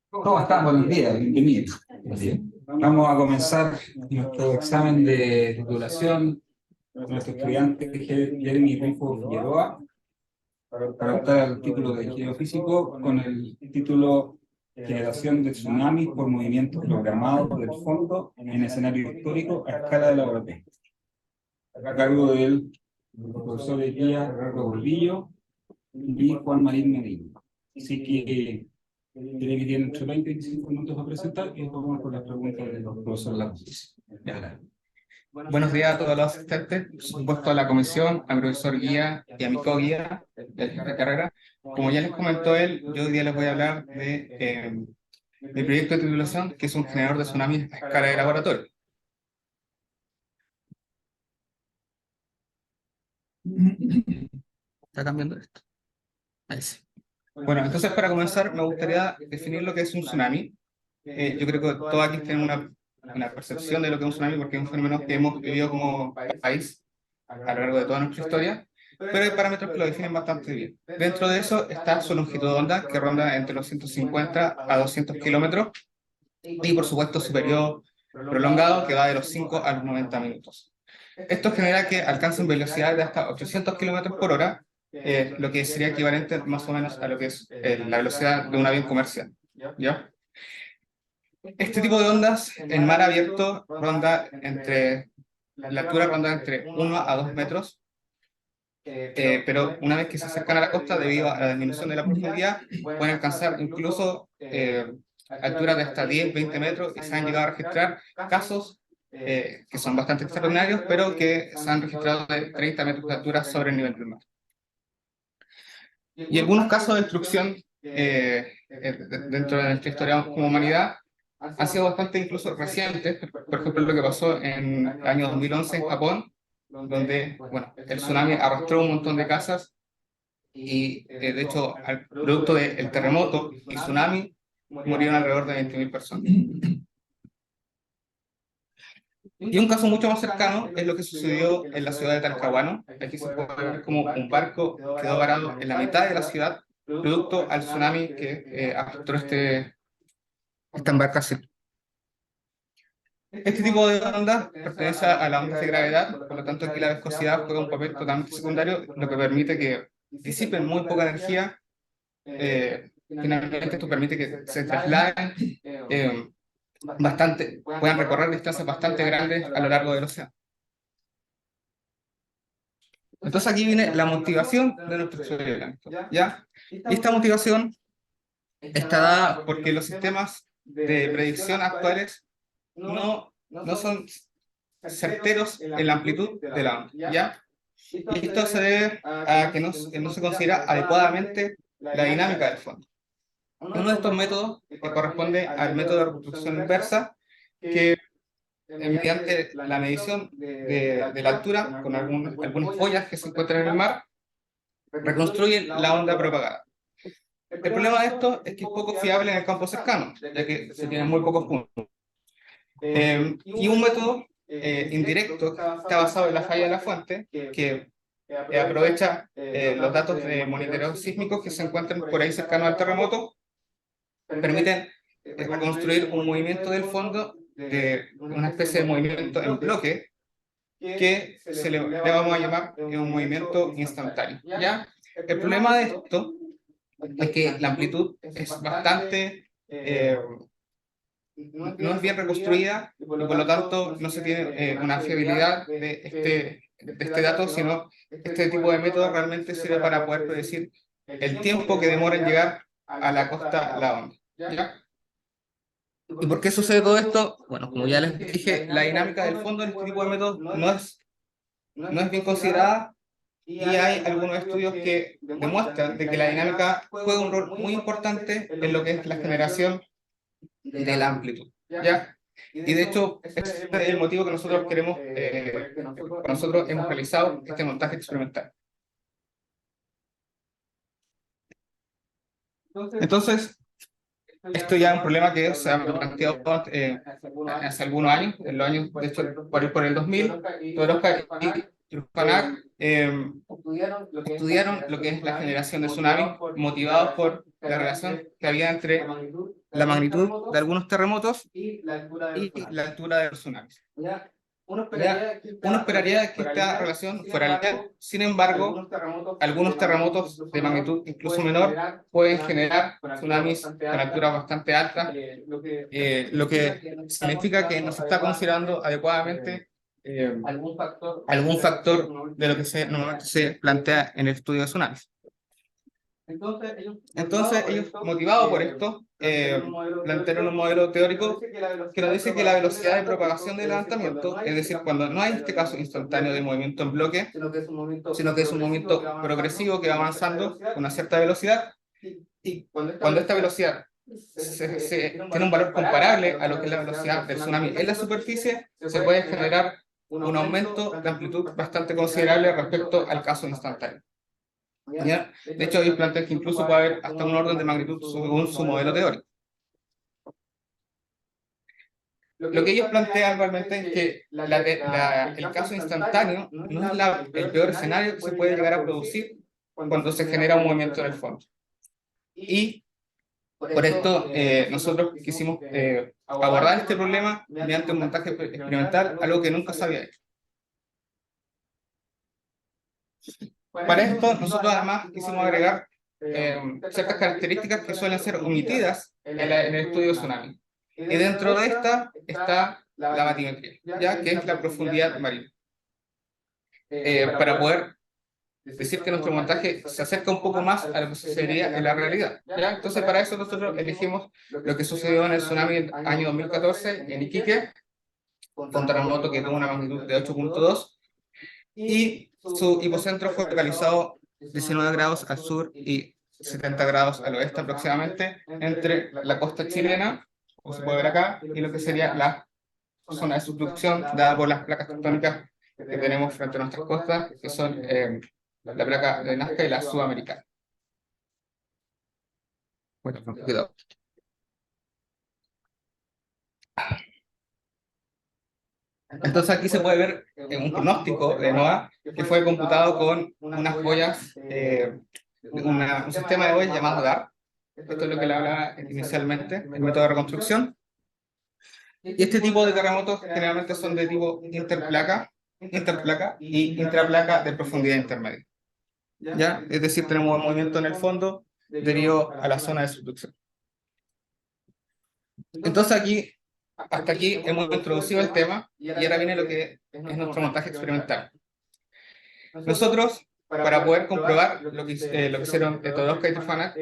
¿Cómo están? Buenos días, bienvenidos. Vamos a comenzar nuestro examen de titulación de nuestro estudiante Jeremy Rifo Figueroa para optar al título de ingeniero físico con el título Generación de tsunamis por movimientos programados del fondo en escenario histórico a escala de laboratorio, a cargo del profesor Elías Herrero Gordillo y Juan Marín Medina. Así que tiene que tener entre 20 y 25 minutos a presentar y vamos con las preguntas de los profesores Lagos. Buenos días a todos los asistentes, por supuesto a la comisión, al profesor guía y a mi co-guía del jefe de carrera. Como ya les comentó él, yo hoy día les voy a hablar de mi proyecto de titulación, que es un generador de tsunamis a escala de laboratorio. ¿Está cambiando esto? Ahí sí. Bueno, entonces para comenzar me gustaría definir lo que es un tsunami. Yo creo que todos aquí tenemos una percepción de lo que es un tsunami porque es un fenómeno que hemos vivido como país a lo largo de toda nuestra historia, pero hay parámetros que lo definen bastante bien. Dentro de eso está su longitud de onda, que ronda entre los 150 a 200 kilómetros, y por supuesto su periodo prolongado, que va de los 5 a los 90 minutos. Esto genera que alcancen velocidades de hasta 800 kilómetros por hora, lo que sería equivalente más o menos a lo que es la velocidad de un avión comercial, ¿ya? Este tipo de ondas en mar abierto la altura ronda entre 1 a 2 metros, pero una vez que se acercan a la costa, debido a la disminución de la profundidad, pueden alcanzar incluso alturas de hasta 10, 20 metros, y se han llegado a registrar casos que son bastante extraordinarios, pero que se han registrado de 30 metros de altura sobre el nivel del mar. Y algunos casos de destrucción dentro de nuestra historia como humanidad han sido bastante incluso recientes. Por ejemplo, lo que pasó en el año 2011 en Japón, donde bueno, el tsunami arrastró un montón de casas y de hecho, al producto del terremoto y tsunami, murieron alrededor de 20.000 personas. Y un caso mucho más cercano es lo que sucedió en la ciudad de Talcahuano. Aquí se puede ver como un barco quedó varado en la mitad de la ciudad, producto al tsunami que arrastró esta embarcación. Este tipo de ondas pertenece a las ondas de gravedad, por lo tanto aquí la viscosidad juega un papel totalmente secundario, lo que permite que disipen muy poca energía. Finalmente esto permite que se trasladen puedan recorrer distancias bastante grandes a lo largo del océano. Entonces aquí viene la motivación de nuestro experimento, ¿ya? Y esta motivación está dada porque los sistemas de predicción actuales no son certeros en la amplitud de la onda, ¿ya? Y esto se debe a que no se considera adecuadamente la dinámica del fondo. Uno de estos métodos que corresponde al método de reconstrucción inversa, que mediante la medición de la altura con algunas follas que se encuentran en el mar, reconstruyen la onda propagada. El problema de esto es que es poco fiable en el campo cercano, ya que se tienen muy pocos puntos. Y un método indirecto está basado en la falla de la fuente, que aprovecha los datos de monitoreo sísmicos que se encuentran por ahí cercanos al terremoto, permiten reconstruir un movimiento del fondo, de una especie de movimiento en bloque, que le vamos a llamar un movimiento instantáneo, ¿ya? El problema de esto es que la amplitud es bastante... no es bien reconstruida y por lo tanto no se tiene una fiabilidad de este dato, sino este tipo de método realmente sirve para poder predecir el tiempo que demora en llegar a la costa la onda, ¿ya? ¿Y por qué sucede todo esto? Bueno, como ya les dije, la dinámica del fondo en este tipo de métodos no es no es bien considerada y hay algunos estudios que demuestran de que la dinámica juega un rol muy importante en lo que es la generación de la amplitud, ¿ya? Y de hecho, ese es el motivo que nosotros queremos, nosotros hemos realizado este montaje experimental. Entonces, esto ya es un problema que se ha planteado hace algunos años, en los años, de hecho, por el 2000, Todorowska y Rufanak estudiaron lo que es la generación de tsunamis, motivados por la relación que había entre la magnitud de algunos terremotos y la altura de los tsunamis. Uno esperaría que esta relación fuera lineal. Sin embargo, algunos terremotos de magnitud incluso menor pueden generar tsunamis con alturas bastante altas, lo que significa que no se está considerando adecuadamente algún factor de lo que normalmente se plantea en el estudio de tsunamis. Entonces, ellos, motivados por esto, plantearon un modelo teórico que nos dice que la velocidad de propagación del levantamiento, es decir, cuando no hay este caso instantáneo de movimiento en bloque, sino que es un movimiento progresivo que va avanzando con una cierta velocidad, y cuando esta velocidad tiene un valor comparable a lo que es la velocidad del tsunami en la superficie, se puede generar un aumento de amplitud bastante considerable respecto al caso instantáneo. ¿Ya? De hecho, ellos plantean que incluso puede haber hasta un orden de magnitud según su modelo teórico. Lo que ellos plantean realmente es que el caso instantáneo no es el peor escenario que se puede llegar a producir cuando se genera un movimiento en el fondo. Y por esto nosotros quisimos abordar este problema mediante un montaje experimental, algo que nunca se había hecho. Para esto, nosotros además quisimos agregar ciertas características que suelen ser omitidas en el estudio de tsunami. Y dentro de esta está la batimetría, ¿ya? Que es la profundidad marina. Para poder decir que nuestro montaje se acerca un poco más a lo que sucedería en la realidad, ¿ya? Entonces, para eso nosotros elegimos lo que sucedió en el tsunami del año 2014 en Iquique, con un terremoto que tuvo una magnitud de 8.2 y su hipocentro fue localizado 19 grados al sur y 70 grados al oeste aproximadamente, entre la costa chilena, como se puede ver acá, y lo que sería la zona de subducción dada por las placas tectónicas que tenemos frente a nuestras costas, que son la placa de Nazca y la sudamericana. Bueno, cuidado. Entonces aquí se puede ver un pronóstico de NOAA que fue computado con unas boyas, un sistema de boyas llamado DAR. Esto es lo que le hablaba inicialmente, el método de reconstrucción. Y este tipo de terremotos generalmente son de tipo interplaca y intraplaca de profundidad intermedia. ¿Ya? Es decir, tenemos un movimiento en el fondo debido a la zona de subducción. Entonces aquí, hasta aquí hemos introducido el tema y ahora viene lo que es nuestro montaje experimental. Nosotros, para poder comprobar lo que hicieron Todorowska y Rufanak,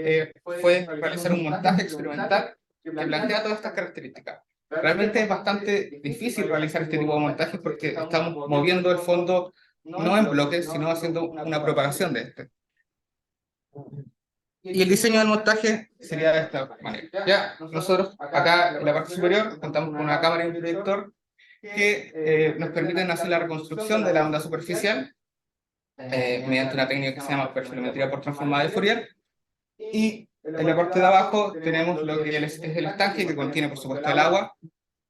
fue realizar un montaje experimental que plantea todas estas características. Realmente es bastante difícil realizar este tipo de montajes porque estamos moviendo el fondo no en bloques, sino haciendo una propagación de este. Y el diseño del montaje sería de esta manera. Ya, nosotros acá en la parte superior contamos con una cámara y un proyector que nos permiten hacer la reconstrucción de la onda superficial mediante una técnica que se llama perfilometría por transformada de Fourier. Y en la parte de abajo tenemos lo que es el estanque, que contiene por supuesto el agua,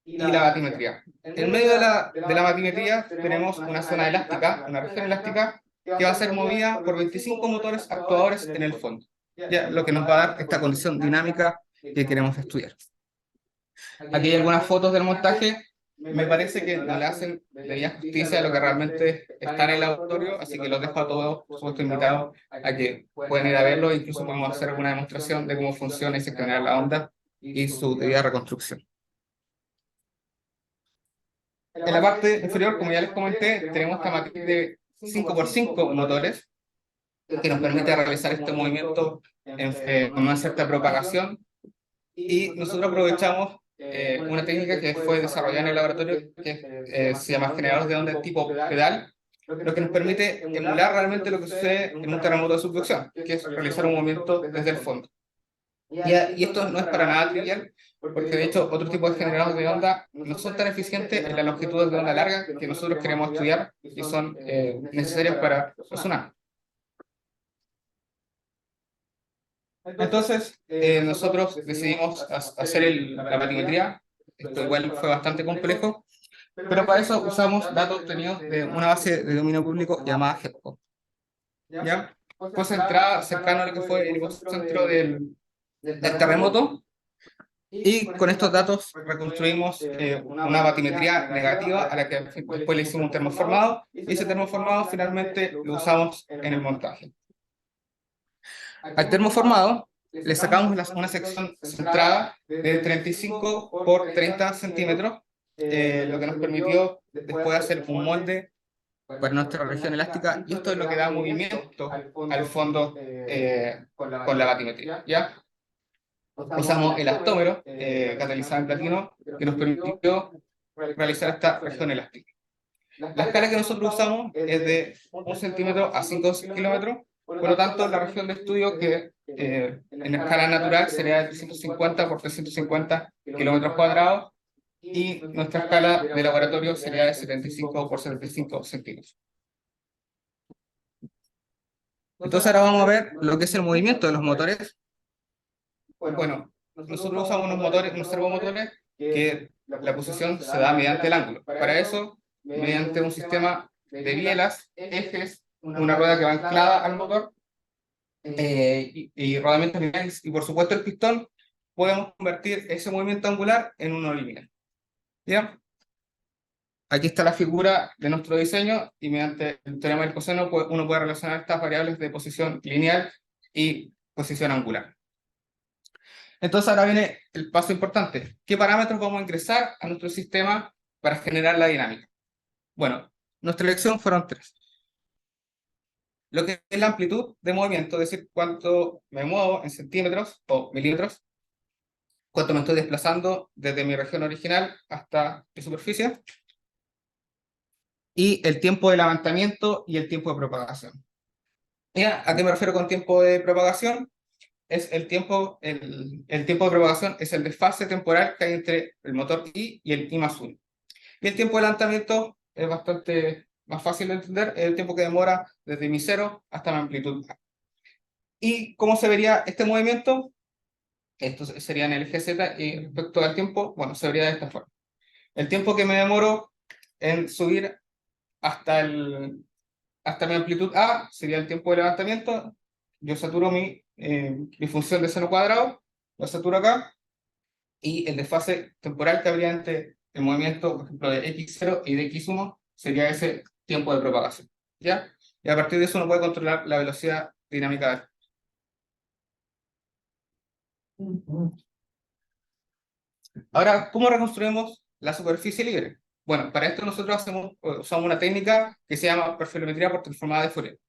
y la batimetría. En medio de la batimetría tenemos una zona elástica, una región elástica, que va a ser movida por 25 motores actuadores en el fondo, ya, lo que nos va a dar esta condición dinámica que queremos estudiar. Aquí hay algunas fotos del montaje. Me parece que no le hacen debida justicia a lo que realmente está en el laboratorio, así que los dejo a todos, por supuesto, invitados a que puedan ir a verlo, incluso podemos hacer alguna demostración de cómo funciona y se genera la onda y su debida reconstrucción. En la parte inferior, como ya les comenté, tenemos esta matriz de 5x5 motores que nos permite realizar este movimiento con una cierta propagación, y nosotros aprovechamos una técnica que fue desarrollada en el laboratorio que se llama generadores de onda tipo pedal, lo que nos permite emular realmente lo que sucede en un terremoto de subducción, que es realizar un movimiento desde el fondo. Y esto no es para nada trivial, porque de hecho otros tipos de generadores de onda no son tan eficientes en las longitudes de onda larga que nosotros queremos estudiar y son necesarias para los tsunamis. Entonces, nosotros decidimos hacer la batimetría. Esto igual fue bastante complejo, pero para eso usamos datos obtenidos de una base de dominio público llamada HEPCO. ¿Ya? Fue centrada cercano a lo que fue el epicentro del terremoto, y con estos datos reconstruimos una batimetría negativa a la que después le hicimos un termoformado, y ese termoformado finalmente lo usamos en el montaje. Al termoformado le sacamos una sección centrada de 35 por 30 centímetros, lo que nos permitió después hacer un molde para nuestra región elástica, y esto es lo que da movimiento al fondo con la batimetría, ¿ya? Usamos el elastómero catalizado en platino que nos permitió realizar esta región elástica. La escala que nosotros usamos es de 1 centímetro a 5 kilómetros, por lo tanto la región de estudio que en escala natural sería de 350 por 350 kilómetros cuadrados, y nuestra escala de laboratorio sería de 75 por 75 centímetros. Entonces ahora vamos a ver lo que es el movimiento de los motores. Bueno, nosotros usamos unos servomotores que la posición se da mediante el ángulo. Para eso, mediante un sistema de bielas, ejes, una rueda que va anclada al motor, y rodamientos lineales, y por supuesto el pistón, podemos convertir ese movimiento angular en uno lineal. ¿Ya? Aquí está la figura de nuestro diseño, y mediante el teorema del coseno uno puede relacionar estas variables de posición lineal y posición angular. Entonces ahora viene el paso importante. ¿Qué parámetros vamos a ingresar a nuestro sistema para generar la dinámica? Bueno, nuestra elección fueron 3. Lo que es la amplitud de movimiento, es decir, cuánto me muevo en centímetros o milímetros, cuánto me estoy desplazando desde mi región original hasta mi superficie, y el tiempo de levantamiento y el tiempo de propagación. ¿Ya? ¿A qué me refiero con tiempo de propagación? Es el tiempo de propagación es el desfase temporal que hay entre el motor I y el I más 1. Y el tiempo de lanzamiento es bastante más fácil de entender, es el tiempo que demora desde mi 0 hasta la amplitud A. ¿Y cómo se vería este movimiento? Esto sería en el eje Z, y respecto al tiempo, bueno, se vería de esta forma. El tiempo que me demoro en subir hasta mi amplitud A sería el tiempo de levantamiento. Yo saturo mi función de seno cuadrado, lo saturo acá, y el desfase temporal que habría entre el movimiento, por ejemplo, de x0 y de x1 sería ese tiempo de propagación, ¿ya? Y a partir de eso uno puede controlar la velocidad dinámica. Ahora, ¿cómo reconstruimos la superficie libre? Bueno, para esto nosotros usamos una técnica que se llama perfilometría por transformada de Fourier.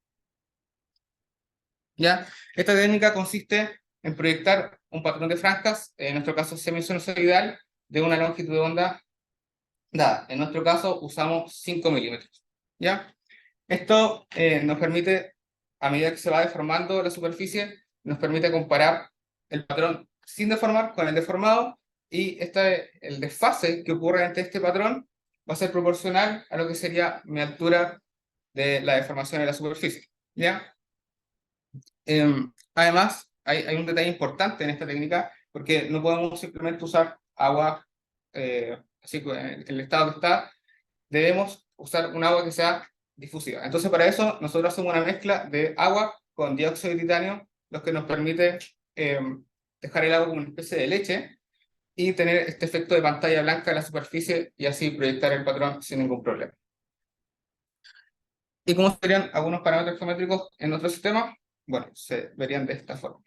¿Ya? Esta técnica consiste en proyectar un patrón de franjas, en nuestro caso semisinusoidal, de una longitud de onda dada. En nuestro caso usamos 5 milímetros. ¿Ya? Esto nos permite, a medida que se va deformando la superficie, nos permite comparar el patrón sin deformar con el deformado, y el desfase que ocurre entre este patrón va a ser proporcional a lo que sería mi altura de la deformación de la superficie. ¿Ya? Además, hay un detalle importante en esta técnica, porque no podemos simplemente usar agua así en el estado que está. Debemos usar un agua que sea difusiva. Entonces, para eso, nosotros hacemos una mezcla de agua con dióxido de titanio, lo que nos permite dejar el agua como una especie de leche y tener este efecto de pantalla blanca en la superficie, y así proyectar el patrón sin ningún problema. ¿Y cómo serían algunos parámetros geométricos en nuestro sistema? Bueno, se verían de esta forma.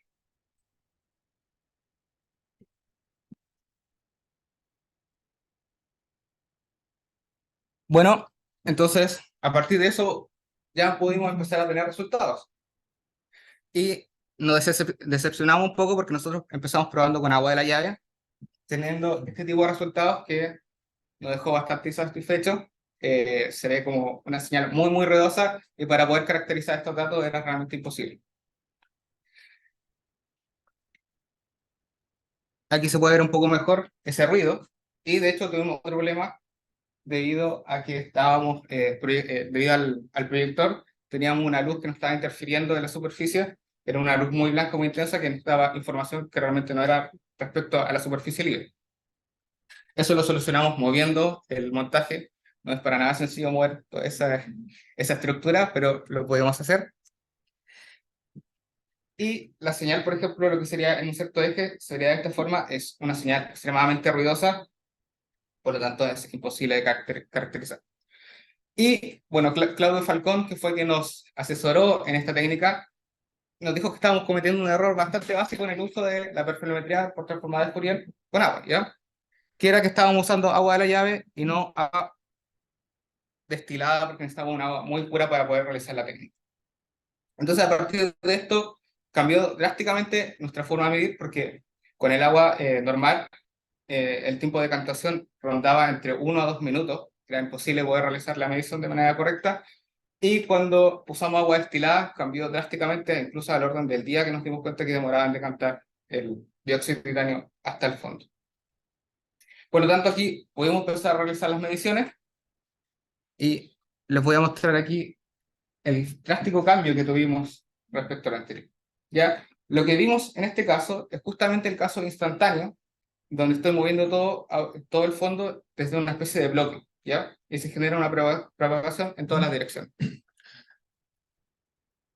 Bueno, entonces, a partir de eso, ya pudimos empezar a tener resultados. Y nos decepcionamos un poco porque nosotros empezamos probando con agua de la llave, teniendo este tipo de resultados que nos dejó bastante insatisfechos. se ve como una señal muy, muy ruidosa, y para poder caracterizar estos datos era realmente imposible. Aquí se puede ver un poco mejor ese ruido, y de hecho tuvimos otro problema debido a que estábamos, debido al proyector, teníamos una luz que nos estaba interfiriendo de la superficie, era una luz muy blanca, muy intensa, que nos daba información que realmente no era respecto a la superficie libre. Eso lo solucionamos moviendo el montaje. No es para nada sencillo mover toda esa estructura, pero lo podemos hacer. Y la señal, por ejemplo, lo que sería en un cierto eje, sería de esta forma, es una señal extremadamente ruidosa, por lo tanto es imposible de caracterizar. Y bueno, Claudio Falcón, que fue quien nos asesoró en esta técnica, nos dijo que estábamos cometiendo un error bastante básico en el uso de la perfilometría por transformada de Fourier con agua, ¿ya? Que era que estábamos usando agua de la llave y no agua destilada, porque necesitamos una agua muy pura para poder realizar la técnica. Entonces, a partir de esto, cambió drásticamente nuestra forma de medir, porque con el agua normal, el tiempo de decantación rondaba entre 1 a 2 minutos, era imposible poder realizar la medición de manera correcta, y cuando usamos agua destilada, cambió drásticamente, incluso al orden del día, que nos dimos cuenta que demoraba en decantar el dióxido de titanio hasta el fondo. Por lo tanto, aquí podemos empezar a realizar las mediciones, y les voy a mostrar aquí el drástico cambio que tuvimos respecto al anterior. ¿Ya? Lo que vimos en este caso es justamente el caso instantáneo, donde estoy moviendo todo el fondo desde una especie de bloque, ¿ya? Y se genera una propagación en todas las direcciones.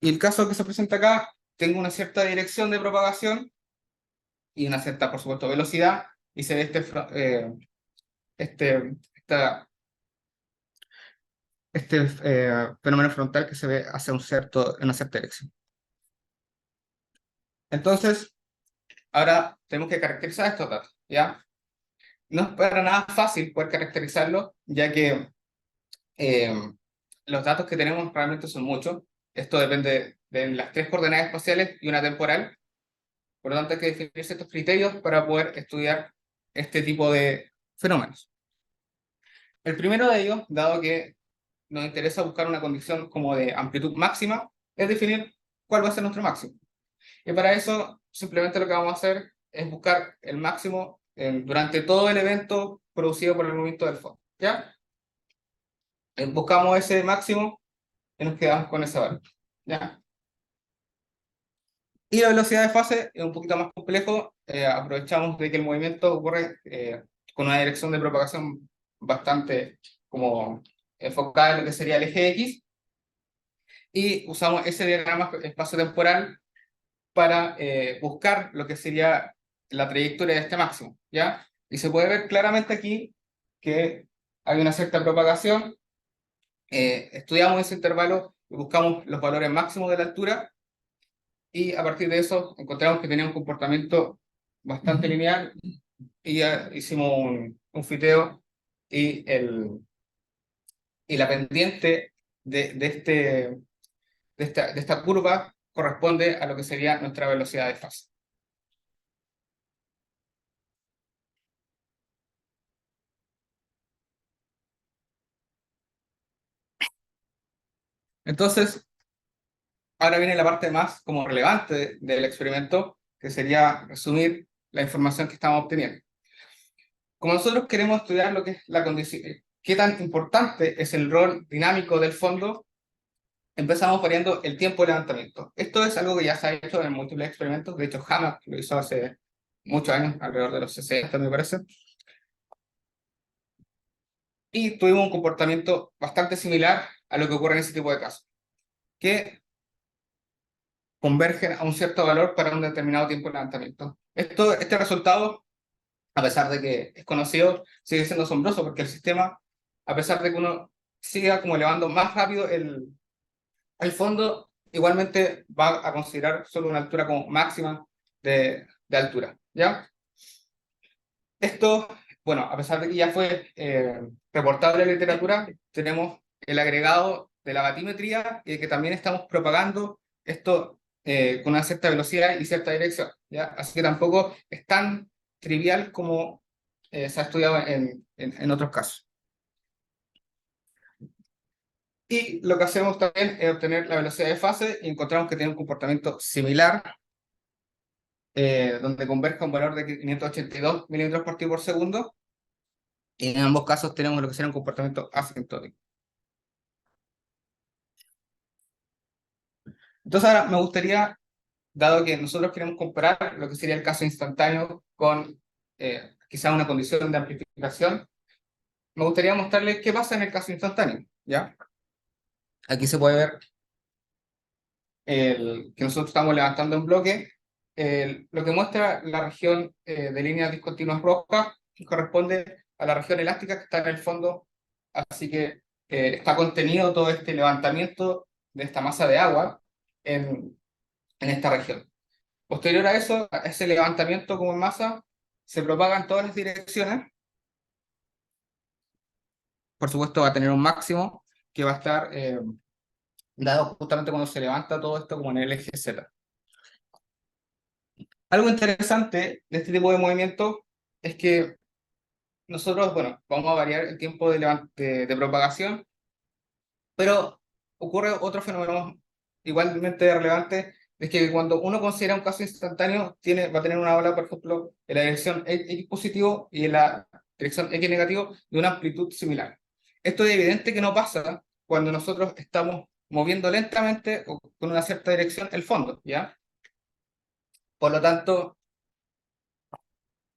Y el caso que se presenta acá, tengo una cierta dirección de propagación y una cierta, por supuesto, velocidad, y se ve esta fenómeno frontal que se ve hacia una cierta dirección. Entonces, ahora tenemos que caracterizar estos datos, ¿ya? No es para nada fácil poder caracterizarlos, ya que eh, los datos que tenemos realmente son muchos. Esto depende de las 3 coordenadas espaciales y una temporal. Por lo tanto, hay que definir ciertos criterios para poder estudiar este tipo de fenómenos. El primero de ellos, dado que nos interesa buscar una condición como de amplitud máxima, es definir cuál va a ser nuestro máximo. Y para eso, simplemente lo que vamos a hacer es buscar el máximo durante todo el evento producido por el movimiento del fondo. ¿Ya? Buscamos ese máximo y nos quedamos con ese valor. ¿Ya? Y la velocidad de fase es un poquito más complejo. Aprovechamos de que el movimiento ocurre con una dirección de propagación bastante como enfocada en lo que sería el eje X, y usamos ese diagrama espacio-temporal para buscar lo que sería la trayectoria de este máximo, ¿ya? Y se puede ver claramente aquí que hay una cierta propagación. Estudiamos ese intervalo y buscamos los valores máximos de la altura, y a partir de eso encontramos que tenía un comportamiento bastante lineal, y ya hicimos un fiteo, y la pendiente de esta curva corresponde a lo que sería nuestra velocidad de fase. Entonces, ahora viene la parte más como relevante del experimento, que sería resumir la información que estamos obteniendo. Como nosotros queremos estudiar lo que es la condición, qué tan importante es el rol dinámico del fondo, empezamos variando el tiempo de levantamiento. Esto es algo que ya se ha hecho en múltiples experimentos. De hecho, Hammack lo hizo hace muchos años, alrededor de los 60, me parece. Y tuvimos un comportamiento bastante similar a lo que ocurre en ese tipo de casos, que convergen a un cierto valor para un determinado tiempo de levantamiento. Este resultado, a pesar de que es conocido, sigue siendo asombroso, porque el sistema, a pesar de que uno siga como elevando más rápido el fondo, igualmente va a considerar solo una altura como máxima de altura, ¿ya? Esto, bueno, a pesar de que ya fue reportado en la literatura, tenemos el agregado de la batimetría, y que también estamos propagando esto con una cierta velocidad y cierta dirección, ¿ya? Así que tampoco es tan trivial como se ha estudiado en otros casos. Y lo que hacemos también es obtener la velocidad de fase y encontramos que tiene un comportamiento similar, donde converge un valor de 582 milímetros por tiro por segundo. Y en ambos casos tenemos lo que sería un comportamiento asintótico. Entonces ahora me gustaría, dado que nosotros queremos comparar lo que sería el caso instantáneo con quizá una condición de amplificación, me gustaría mostrarles qué pasa en el caso instantáneo, ¿ya? Aquí se puede ver que nosotros estamos levantando en bloque. Lo que muestra la región de líneas discontinuas rojas corresponde a la región elástica que está en el fondo, así que está contenido todo este levantamiento de esta masa de agua en esta región. Posterior a eso, a ese levantamiento como en masa, se propaga en todas las direcciones. Por supuesto, va a tener un máximo que va a estar dado justamente cuando se levanta todo esto como en el eje Z. Algo interesante de este tipo de movimiento es que nosotros, bueno, vamos a variar el tiempo de propagación, pero ocurre otro fenómeno igualmente relevante, es que cuando uno considera un caso instantáneo, va a tener una ola, por ejemplo, en la dirección X positivo y en la dirección X negativo de una amplitud similar. Esto es evidente que no pasa cuando nosotros estamos moviendo lentamente o con una cierta dirección el fondo, ¿ya? Por lo tanto,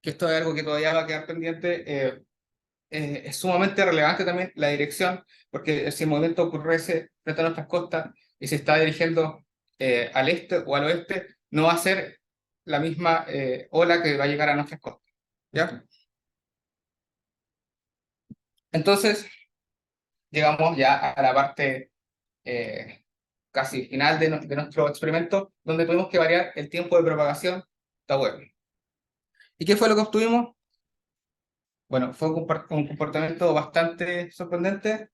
que esto es algo que todavía va a quedar pendiente, es sumamente relevante también la dirección, porque si el movimiento ocurre frente a nuestras costas y se está dirigiendo al este o al oeste, no va a ser la misma ola que va a llegar a nuestras costas, ¿ya? Entonces, llegamos ya a la parte casi final de nuestro experimento, donde tuvimos que variar el tiempo de propagación de web. ¿Y qué fue lo que obtuvimos? Bueno, fue un comportamiento bastante sorprendente,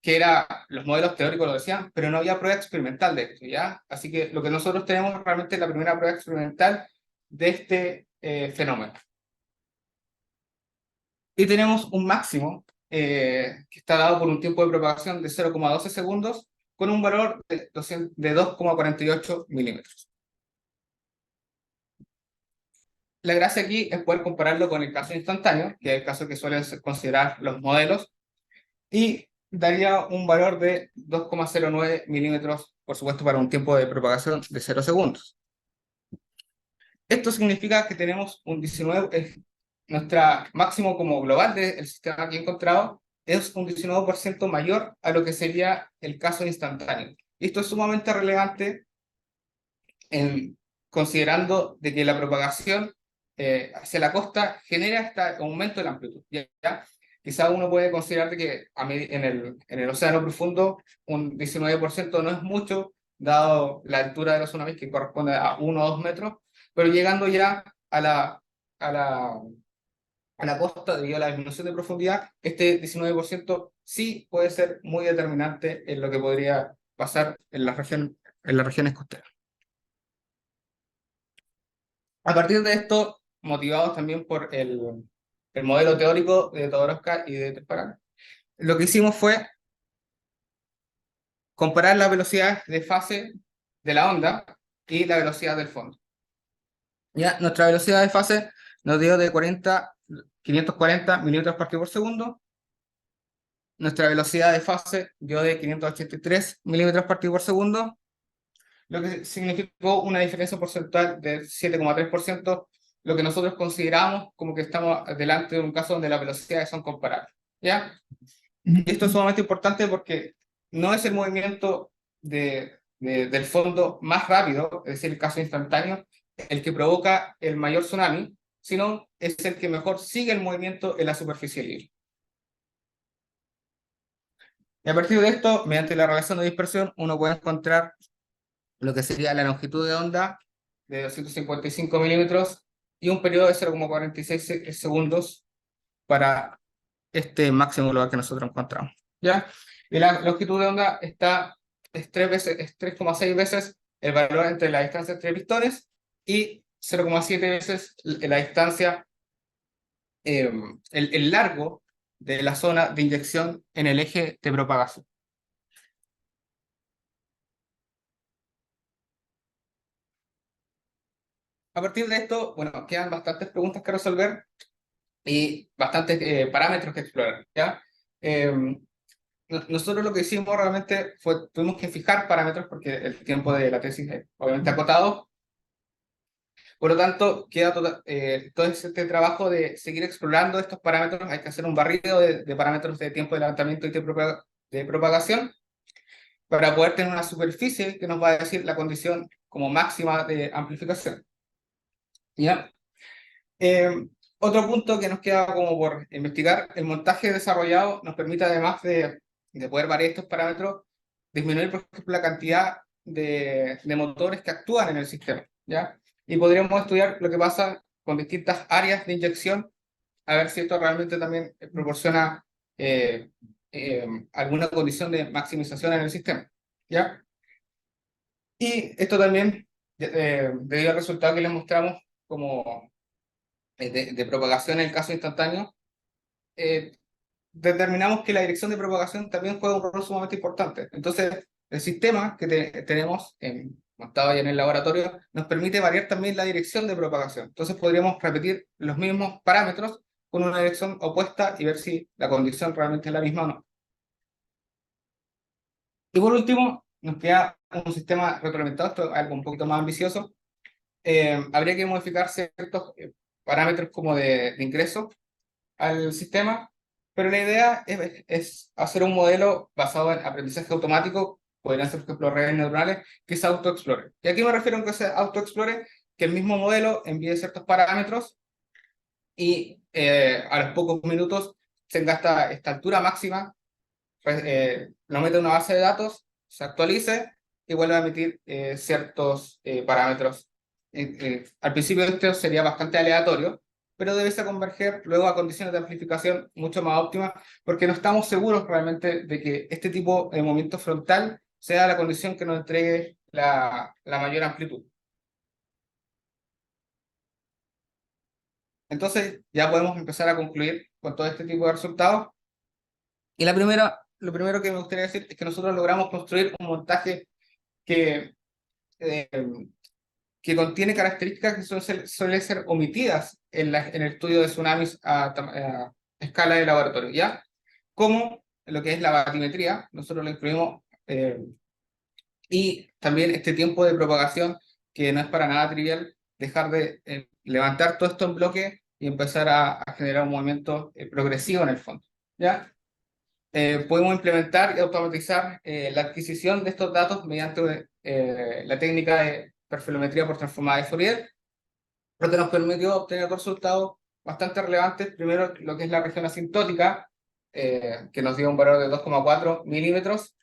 que era, los modelos teóricos lo decían, pero no había prueba experimental de esto, ¿ya? Así que lo que nosotros tenemos realmente es la primera prueba experimental de este fenómeno. Y tenemos un máximo que está dado por un tiempo de propagación de 0,12 segundos con un valor de 2,48 milímetros. La gracia aquí es poder compararlo con el caso instantáneo, que es el caso que suelen considerar los modelos, y daría un valor de 2,09 milímetros, por supuesto, para un tiempo de propagación de 0 segundos. Esto significa que tenemos un 19, nuestra máximo como global del sistema aquí encontrado es un 19% mayor a lo que sería el caso instantáneo. Y esto es sumamente relevante considerando de que la propagación hacia la costa genera este aumento de la amplitud, ¿ya? Quizá uno puede considerar de que en el océano profundo un 19% no es mucho, dado la altura de los tsunamis que corresponde a 1 o 2 metros, pero llegando ya a la costa, debido a la disminución de profundidad, este 19% sí puede ser muy determinante en lo que podría pasar en las regiones costeras. A partir de esto, motivados también por el modelo teórico de Todorowska y de Tesparano, lo que hicimos fue comparar la velocidad de fase de la onda y la velocidad del fondo. Ya, nuestra velocidad de fase nos dio de 540 milímetros por tiro por segundo. Nuestra velocidad de fase dio de 583 milímetros por tiro por segundo, lo que significó una diferencia porcentual del 7,3%, lo que nosotros consideramos como que estamos delante de un caso donde las velocidades son comparables, ¿ya? Y esto es sumamente importante porque no es el movimiento del fondo más rápido, es decir, el caso instantáneo, el que provoca el mayor tsunami, sino es el que mejor sigue el movimiento en la superficie libre. Y a partir de esto, mediante la relación de dispersión, uno puede encontrar lo que sería la longitud de onda de 255 milímetros y un periodo de 0,46 segundos para este máximo global que nosotros encontramos, ¿ya? Y la longitud de onda es 3,6 veces el valor entre la distancia entre pistones y 0,7 veces la distancia, el largo de la zona de inyección en el eje de propagación. a partir de esto, bueno, quedan bastantes preguntas que resolver y bastantes parámetros que explorar, ¿ya? Nosotros lo que hicimos realmente fue, tuvimos que fijar parámetros porque el tiempo de la tesis es obviamente acotado. Por lo tanto, queda todo este trabajo de seguir explorando estos parámetros. Hay que hacer un barrido de parámetros de tiempo de levantamiento y de propagación para poder tener una superficie que nos va a decir la condición como máxima de amplificación. ¿Ya? Otro punto que nos queda como por investigar, el montaje desarrollado nos permite, además de poder variar estos parámetros, disminuir, por ejemplo, la cantidad de motores que actúan en el sistema, ¿ya? Y podríamos estudiar lo que pasa con distintas áreas de inyección, a ver si esto realmente también proporciona alguna condición de maximización en el sistema, ¿ya? Y esto también, debido al resultado que les mostramos como de propagación en el caso instantáneo, eh, determinamos que la dirección de propagación también juega un rol sumamente importante. Entonces, el sistema que tenemos montado ahí en el laboratorio nos permite variar también la dirección de propagación. Entonces, podríamos repetir los mismos parámetros con una dirección opuesta y ver si la condición realmente es la misma o no. Y por último, nos queda un sistema retroalimentado, esto es algo un poquito más ambicioso. Habría que modificar ciertos parámetros como de ingreso al sistema, pero la idea es hacer un modelo basado en aprendizaje automático, podrían ser, por ejemplo, redes neuronales, que se autoexplore. ¿Y aquí me refiero a que se autoexplore? Que el mismo modelo envíe ciertos parámetros y a los pocos minutos tenga esta altura máxima, lo mete en una base de datos, se actualice y vuelve a emitir ciertos parámetros. Al principio esto sería bastante aleatorio, pero debe converger luego a condiciones de amplificación mucho más óptimas, porque no estamos seguros realmente de que este tipo de movimiento frontal sea la condición que nos entregue la mayor amplitud. Entonces ya podemos empezar a concluir con todo este tipo de resultados. Y lo primero que me gustaría decir es que nosotros logramos construir un montaje que, eh, que contiene características que suelen ser omitidas en el estudio de tsunamis a escala de laboratorio, ¿ya? Como lo que es la batimetría, nosotros lo incluimos, y también este tiempo de propagación, que no es para nada trivial, dejar de levantar todo esto en bloque y empezar a generar un movimiento progresivo en el fondo, ¿ya? Podemos implementar y automatizar la adquisición de estos datos mediante la técnica de perfilometría por transformada de Fourier, lo que nos permitió obtener resultados bastante relevantes. Primero, lo que es la región asintótica, que nos dio un valor de 2,4 milímetros,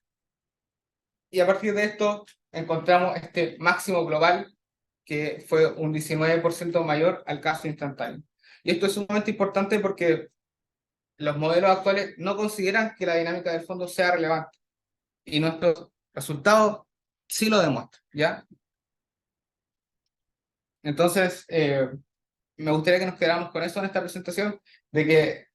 y a partir de esto encontramos este máximo global que fue un 19% mayor al caso instantáneo. Y esto es sumamente importante porque los modelos actuales no consideran que la dinámica del fondo sea relevante, y nuestros resultados sí lo demuestran, ¿ya? Entonces, me gustaría que nos quedáramos con eso en esta presentación, de que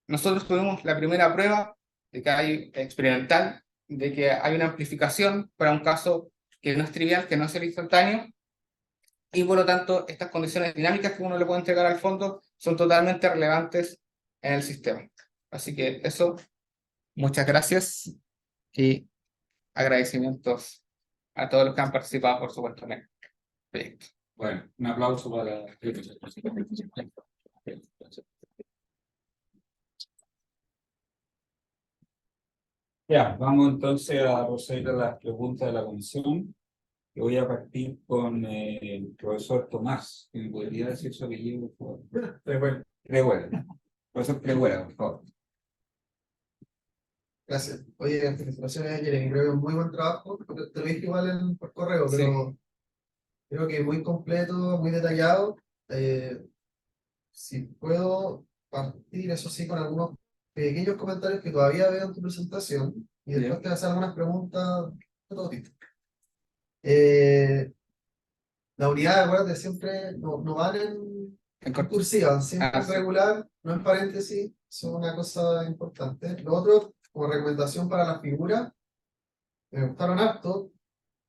nosotros tuvimos la primera prueba de que hay experimental, de que hay una amplificación para un caso que no es trivial, que no es el instantáneo, y por lo tanto estas condiciones dinámicas que uno le puede entregar al fondo son totalmente relevantes en el sistema. Así que eso, muchas gracias y agradecimientos a todos los que han participado, por supuesto, en el proyecto. Bueno, un aplauso para... Ya, vamos entonces a proceder a las preguntas de la comisión. Yo voy a partir con el profesor Tomás, que me podría decir su apellido, por favor. Preguela. Profesor Preguela, por favor. Gracias. Oye, felicitaciones, Jeremy. Creo que es muy buen trabajo. Te lo dije igual por correo, Sí. pero creo que muy completo, muy detallado. Si puedo partir, eso sí, con algunos pequeños comentarios que todavía veo en tu presentación y después Bien. te voy a hacer algunas preguntas de todo tipo. La unidad, acuérdate, siempre no van en cursiva, siempre en sí. regular, no en paréntesis, eso es una cosa importante. Lo otro, como recomendación para la figura, me gustaron harto,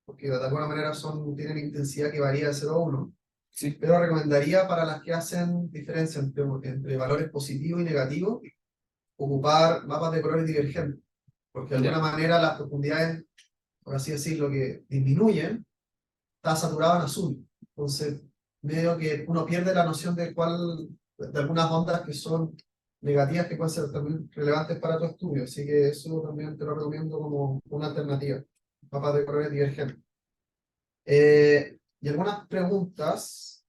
porque de alguna manera tienen intensidad que varía de 0 a 1. Sí. pero recomendaría para las que hacen diferencia entre valores positivos y negativos, ocupar mapas de colores divergentes, porque de alguna manera las profundidades, por así decirlo, que disminuyen, está saturado en azul. Entonces, medio que uno pierde la noción de algunas ondas que son negativas que pueden ser también relevantes para tu estudio. Así que eso también te lo recomiendo como una alternativa. Mapas de colores divergentes. Y algunas preguntas.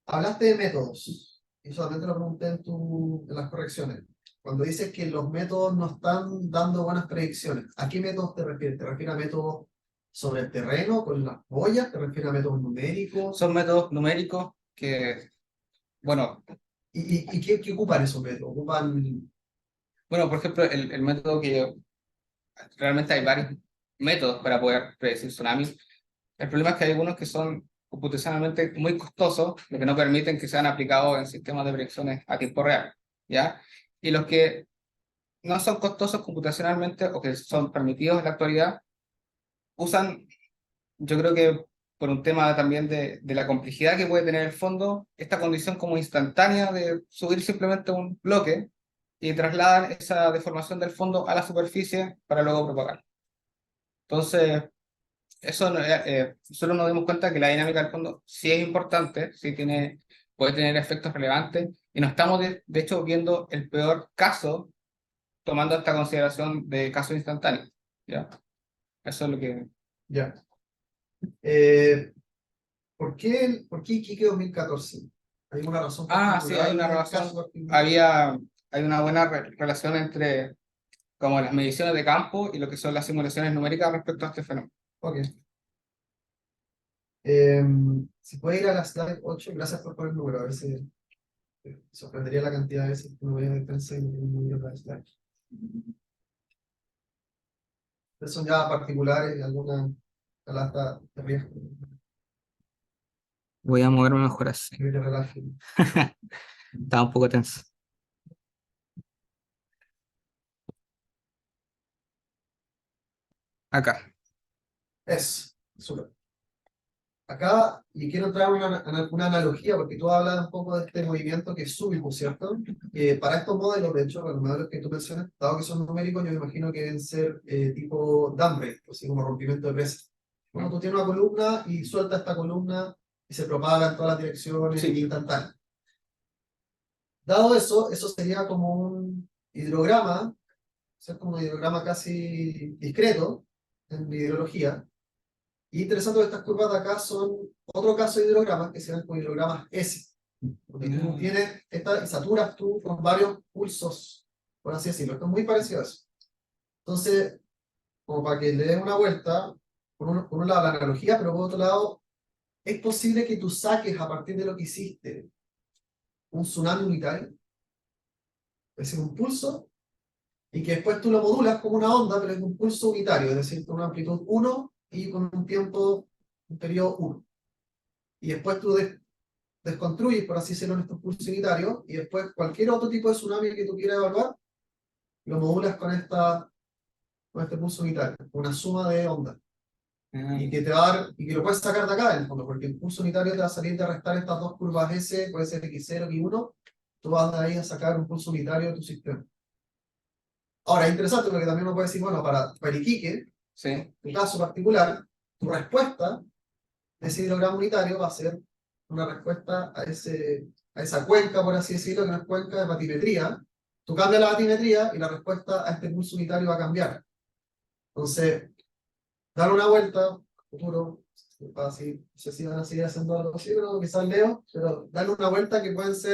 Hablaste de métodos. Y solamente lo pregunté en las correcciones. Cuando dices que los métodos no están dando buenas predicciones, ¿a qué métodos te refieres? ¿Te refieres a métodos sobre el terreno, con las boyas? ¿Te refieres a métodos numéricos? Son métodos numéricos que, bueno, ¿Y qué ocupan esos métodos? ¿Ocupan por ejemplo, el método que realmente hay varios métodos para poder predecir tsunamis. El problema es que hay algunos que son computacionalmente muy costosos, lo que no permiten que sean aplicados en sistemas de predicciones a tiempo real, ¿ya? Y los que no son costosos computacionalmente o que son permitidos en la actualidad, usan, yo creo que por un tema también de la complejidad que puede tener el fondo, esta condición como instantánea de subir simplemente un bloque y trasladan esa deformación del fondo a la superficie para luego propagar. Entonces, eso solo nos dimos cuenta que la dinámica del fondo sí es importante, sí puede tener efectos relevantes, y no estamos de hecho viendo el peor caso tomando esta consideración de caso instantáneo. ¿Ya? Eso es lo que... ya? ¿Por qué Iquique 2014? ¿Hay alguna razón Sí, hay una del relación. caso particular? Hay una buena relación entre como las mediciones de campo y lo que son las simulaciones numéricas respecto a este fenómeno. Ok. Si puede ir a la slide 8, gracias por poner el número, a ver si sorprendería la cantidad de veces que uno ve defensa y no mira la slide. Estas son ya particulares de alguna alata de riesgo, Voy a moverme mejor así. que te relaje. Estaba un poco tenso. Acá. Súper. Acá, y quiero entrar en una analogía, porque tú hablas un poco de este movimiento que es súbito, ¿cierto? Para estos modelos, de hecho, para los modelos que tú mencionas, dado que son numéricos, yo me imagino que deben ser tipo Dunn, así como rompimiento de presa. Bueno, tú tienes una columna y sueltas esta columna y se propaga en todas las direcciones Sí. instantáneo. Dado eso, eso sería como un hidrograma, ser como un hidrograma casi discreto en hidrología. Y interesante que estas curvas de acá son otro caso de hidrogramas que se ven como hidrogramas S, donde tú tienes y saturas tú con varios pulsos, por así decirlo. Esto es muy parecido a eso. Entonces, como para que le den una vuelta, por un lado la analogía, pero por otro lado, es posible que tú saques a partir de lo que hiciste un tsunami unitario, es decir, un pulso, y que después tú lo modulas como una onda, pero es un pulso unitario, es decir, con una amplitud 1 y con un periodo 1. Y después tú desconstruyes, por así decirlo, en estos pulsos unitarios, y después cualquier otro tipo de tsunami que tú quieras evaluar, lo modulas con este pulso unitario, una suma de ondas. Y que te va a dar, y que lo puedes sacar de acá, en el fondo, porque el pulso unitario te va a salir de restar estas dos curvas S, puede ser X0, X1, tú vas de ahí a sacar un pulso unitario de tu sistema. Ahora, es interesante porque también uno puede decir, bueno, para Iquique, Sí. tu caso particular, tu respuesta de ese hidrograma unitario va a ser una respuesta a esa cuenca, por así decirlo, que no es cuenca de batimetría. Tú cambias la batimetría y la respuesta a este pulso unitario va a cambiar. Entonces, dar una vuelta, futuro, así, no sé si van a seguir haciendo algo así, pero quizás leo, pero darle una vuelta que puedes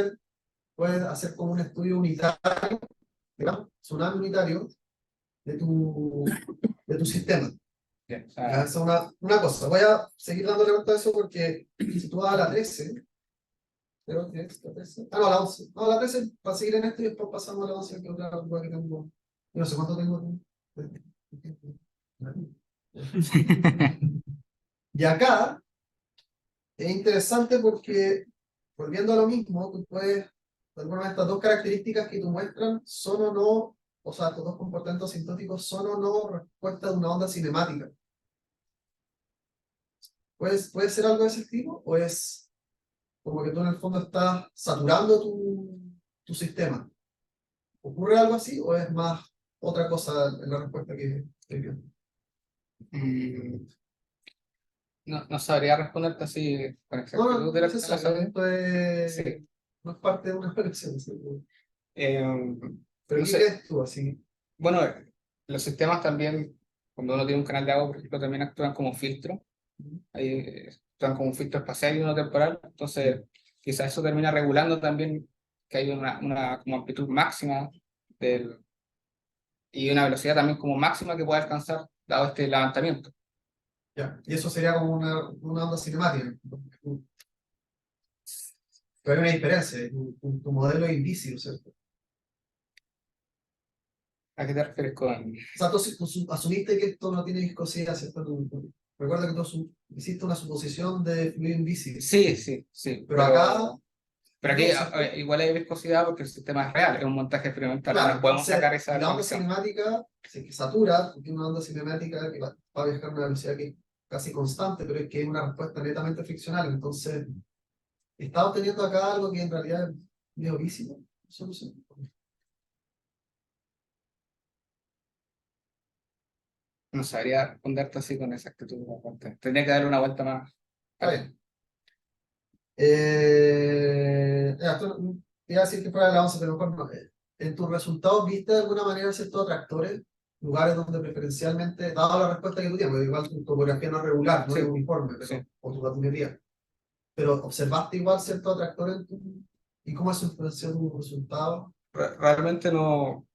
hacer como un estudio unitario, digamos, tsunami unitario de tu sistema. Bien. Ya, esa es una cosa. Voy a seguir dándole vuelta a eso porque si tú vas a la 13, creo que es la 13. No, la 11. No, la 13 para seguir en esto y después pasamos a la 11, que es otra cosa que tengo. Yo no sé cuánto tengo. Y acá es interesante porque, volviendo a lo mismo, tú puedes, de alguna manera, estas dos características que tú muestran son o no, o sea, estos dos comportamientos asintóticos son o no respuesta de una onda cinemática. ¿Puede ser algo de ese tipo? ¿O es como que tú en el fondo estás saturando tu sistema. ¿Ocurre algo así o es más otra cosa en la respuesta que estoy viendo? No sabría responderte así con No, exactitud no, de no la es la necesario, sabía. esto es, Sí. no es parte de una elección. ¿Sí? Eh, Pero no ¿qué sé. crees tú así? Bueno, los sistemas también, cuando uno tiene un canal de agua, por ejemplo, también actúan como filtro. Ahí actúan como un filtro espacial y uno temporal. Entonces, quizás eso termina regulando también que hay una como amplitud máxima del, y una velocidad también como máxima que puede alcanzar dado este levantamiento. Ya. Y eso sería como una onda cinemática. Pero hay una diferencia, tu modelo es indícico, ¿cierto? ¿A qué te refieres con...? O sea, tú asumiste que esto no tiene viscosidad, ¿cierto? Recuerda que tú hiciste una suposición de fluido invisible. Sí, sí, sí. Pero acá, Pero aquí no, ¿cierto? igual hay viscosidad porque el sistema es real, es un montaje experimental. Claro, No podemos entonces, sacar esa y la onda conclusión. cinemática, si es que satura, tiene una onda cinemática que va a viajar a una velocidad que es casi constante, pero es que es una respuesta netamente friccional. Entonces, está obteniendo acá algo que en realidad es neovísimo. Solución. No sabría responderte así con exactitud. Tendría que darle una vuelta más. Está bien. Te iba a decir que fuera la 11, pero mejor no. En tus resultados, ¿viste de alguna manera ciertos atractores? Lugares donde preferencialmente, dado la respuesta que tú tienes, porque igual tu topografía no es regular, no Sí, es uniforme, pero, sí. o tu batimetría. Pero observaste igual ciertos atractores y cómo eso influenció tus resultados. Realmente no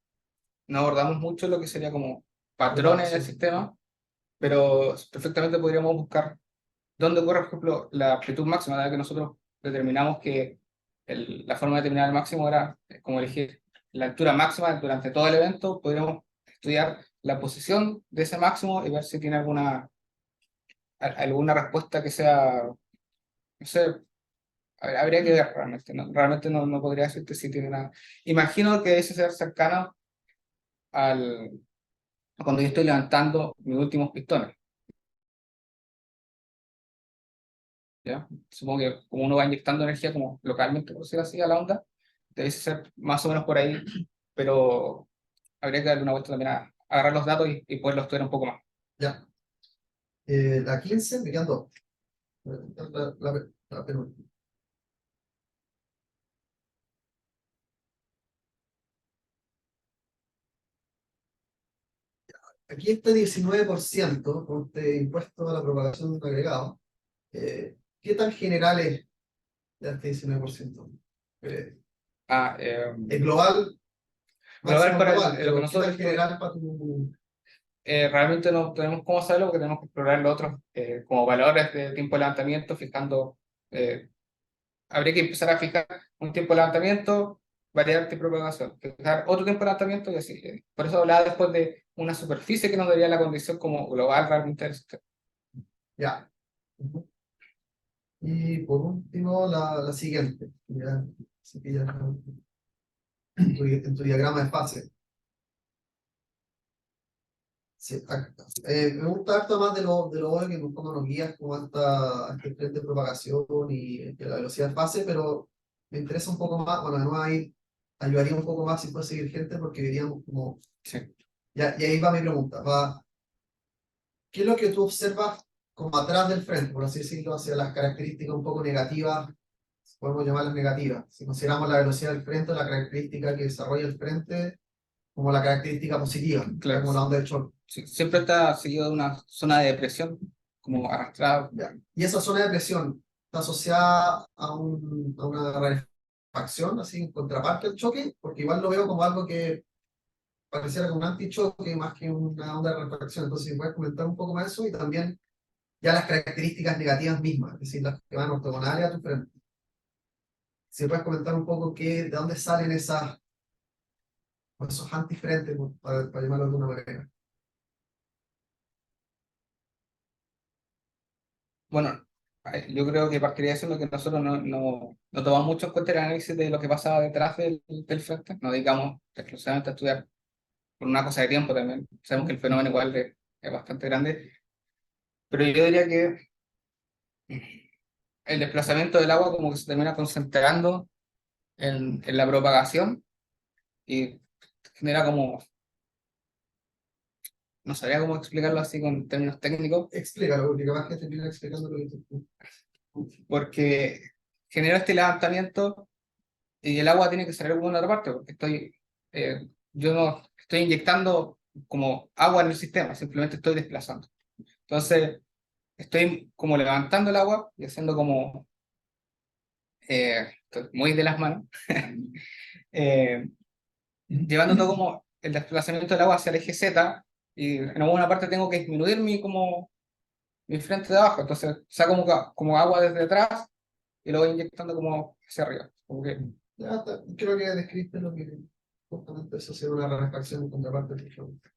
abordamos mucho lo que sería como patrones del Propagación. sistema, pero perfectamente podríamos buscar dónde ocurre, por ejemplo, la amplitud máxima, dado que nosotros determinamos que la forma de determinar el máximo era como elegir la altura máxima durante todo el evento. Podríamos estudiar la posición de ese máximo y ver si tiene alguna respuesta que sea, no sé, habría que ver realmente, ¿no? Realmente no podría decirte si tiene nada. Imagino que debe ser cercano al, a cuando yo estoy levantando mis últimos pistones, ¿ya? Supongo que como uno va inyectando energía como localmente, por decirlo así, a la onda, debe ser más o menos por ahí, pero habría que darle una vuelta también a agarrar los datos y poderlos estudiar un poco más. Ya. La 15, me quedan dos. La penúltima. Aquí este 19% con este impuesto a la propagación de un agregado. ¿Qué tan general es este 19%? Ah, Es global, global máximo para global, lo que pero ¿qué nosotros tan general para tu... realmente no tenemos cómo saberlo porque tenemos que explorar los otros como valores de tiempo de levantamiento, fijando, habría que empezar a fijar un tiempo de levantamiento, variante y propagación, fijar otro tiempo de levantamiento y así. Por eso hablaba después de una superficie que nos daría la condición como global realmente del sistema. Ya. Ujú. Y por último, la siguiente. Ya, así que ya en tu diagrama de fase. Sí, me gusta harto más de lo obvio que cómo nos guías como hasta este tren de propagación y la velocidad de fase, pero me interesa un poco más, bueno, además ahí ayudaría un poco más si fuese dirigente porque veríamos como, Sí. ya, y ahí va mi pregunta, ¿qué es lo que tú observas como atrás del frente, por así decirlo, hacia las características un poco negativas, podemos llamarlas negativas, si consideramos la velocidad del frente, la característica que desarrolla el frente, como la característica positiva, Claro, como la onda de choque? sí, siempre está seguido de una zona de depresión, como arrastrada. Ya. Y esa zona de presión está asociada a una rarefacción, así en contraparte al choque, porque igual lo veo como algo que pareciera como un antichoque más que una onda de rarefacción. Entonces, si puedes comentar un poco más eso y también ya las características negativas mismas, es decir, las que van ortogonales a tu frente. Si puedes comentar un poco de dónde salen esos antifrentes, para llamarlo de alguna manera. Bueno, yo creo que partiría diciendo que nosotros no tomamos mucho en cuenta el análisis de lo que pasaba detrás del frente, no digamos exclusivamente a estudiar por una cosa de tiempo también. Sabemos que el fenómeno igual es bastante grande, pero yo diría que el desplazamiento del agua como que se termina concentrando en la propagación y genera como, no sabría cómo explicarlo así con términos técnicos, Explícalo, porque capaz que termina explicando lo que tú. porque genera este levantamiento y el agua tiene que salir de alguna otra parte, porque yo no estoy inyectando como agua en el sistema, simplemente estoy desplazando. Entonces, estoy como levantando el agua y haciendo como, estoy muy de las manos, eh, llevando todo como el desplazamiento del agua hacia el eje Z, y en alguna parte tengo que disminuir como mi frente de abajo, entonces saco como agua desde atrás y lo voy inyectando como hacia arriba. Como que, Ya está, creo que describiste lo que justamente eso sería una refacción en contraparte de tu pregunta.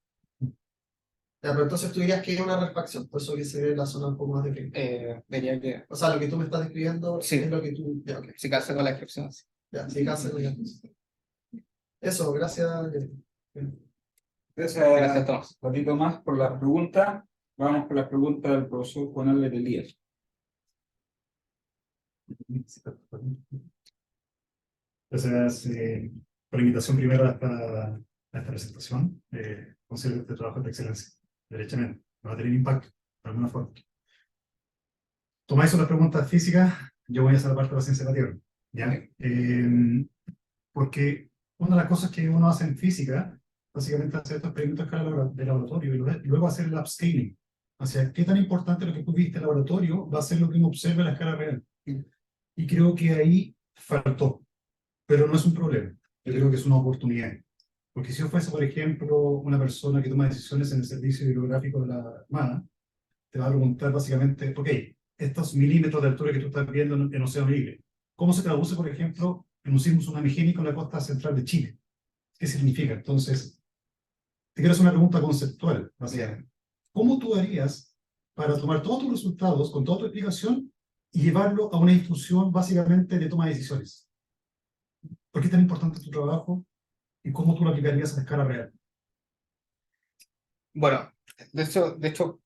Ya, pero entonces tú dirías que es una refacción, por eso que se ve la zona un poco más definida. diría que O sea, lo que tú me estás describiendo sí, es lo que tú. Ya, ok. si calza con la descripción. Sí. Ya, sí, cáncer, ya. Eso, gracias. Gracias, Gracias, Tomás. Patito, más por las preguntas. Vamos con las preguntas del profesor Juan Albert Elías. Gracias por la invitación primero a esta presentación. Considero que este trabajo es de excelencia, derechamente. No va a tener impacto, de alguna forma. Tomáis una pregunta física, yo voy a hacer la parte de la ciencia de la Tierra. ¿Ya? Porque una de las cosas que uno hace en física, básicamente hacer estos experimentos a escala de laboratorio y luego hacer el upscaling. O sea, qué tan importante lo que tú viste en el laboratorio va a ser lo que uno observa en la escala real. Y creo que ahí faltó. Pero no es un problema, yo creo que es una oportunidad. Porque si yo fuese, por ejemplo, una persona que toma decisiones en el servicio hidrográfico de la Armada, te va a preguntar básicamente, ok, estos milímetros de altura que tú estás viendo en Océano Libre, ¿cómo se traduce, por ejemplo, en un sismo tsunami génico en la costa central de Chile? ¿Qué significa? Entonces, te quiero hacer una pregunta conceptual, básicamente. ¿Cómo tú harías para tomar todos tus resultados con toda tu explicación y llevarlo a una instrucción básicamente de toma de decisiones? ¿Por qué es tan importante tu trabajo y cómo tú lo aplicarías a escala real? Bueno, de hecho,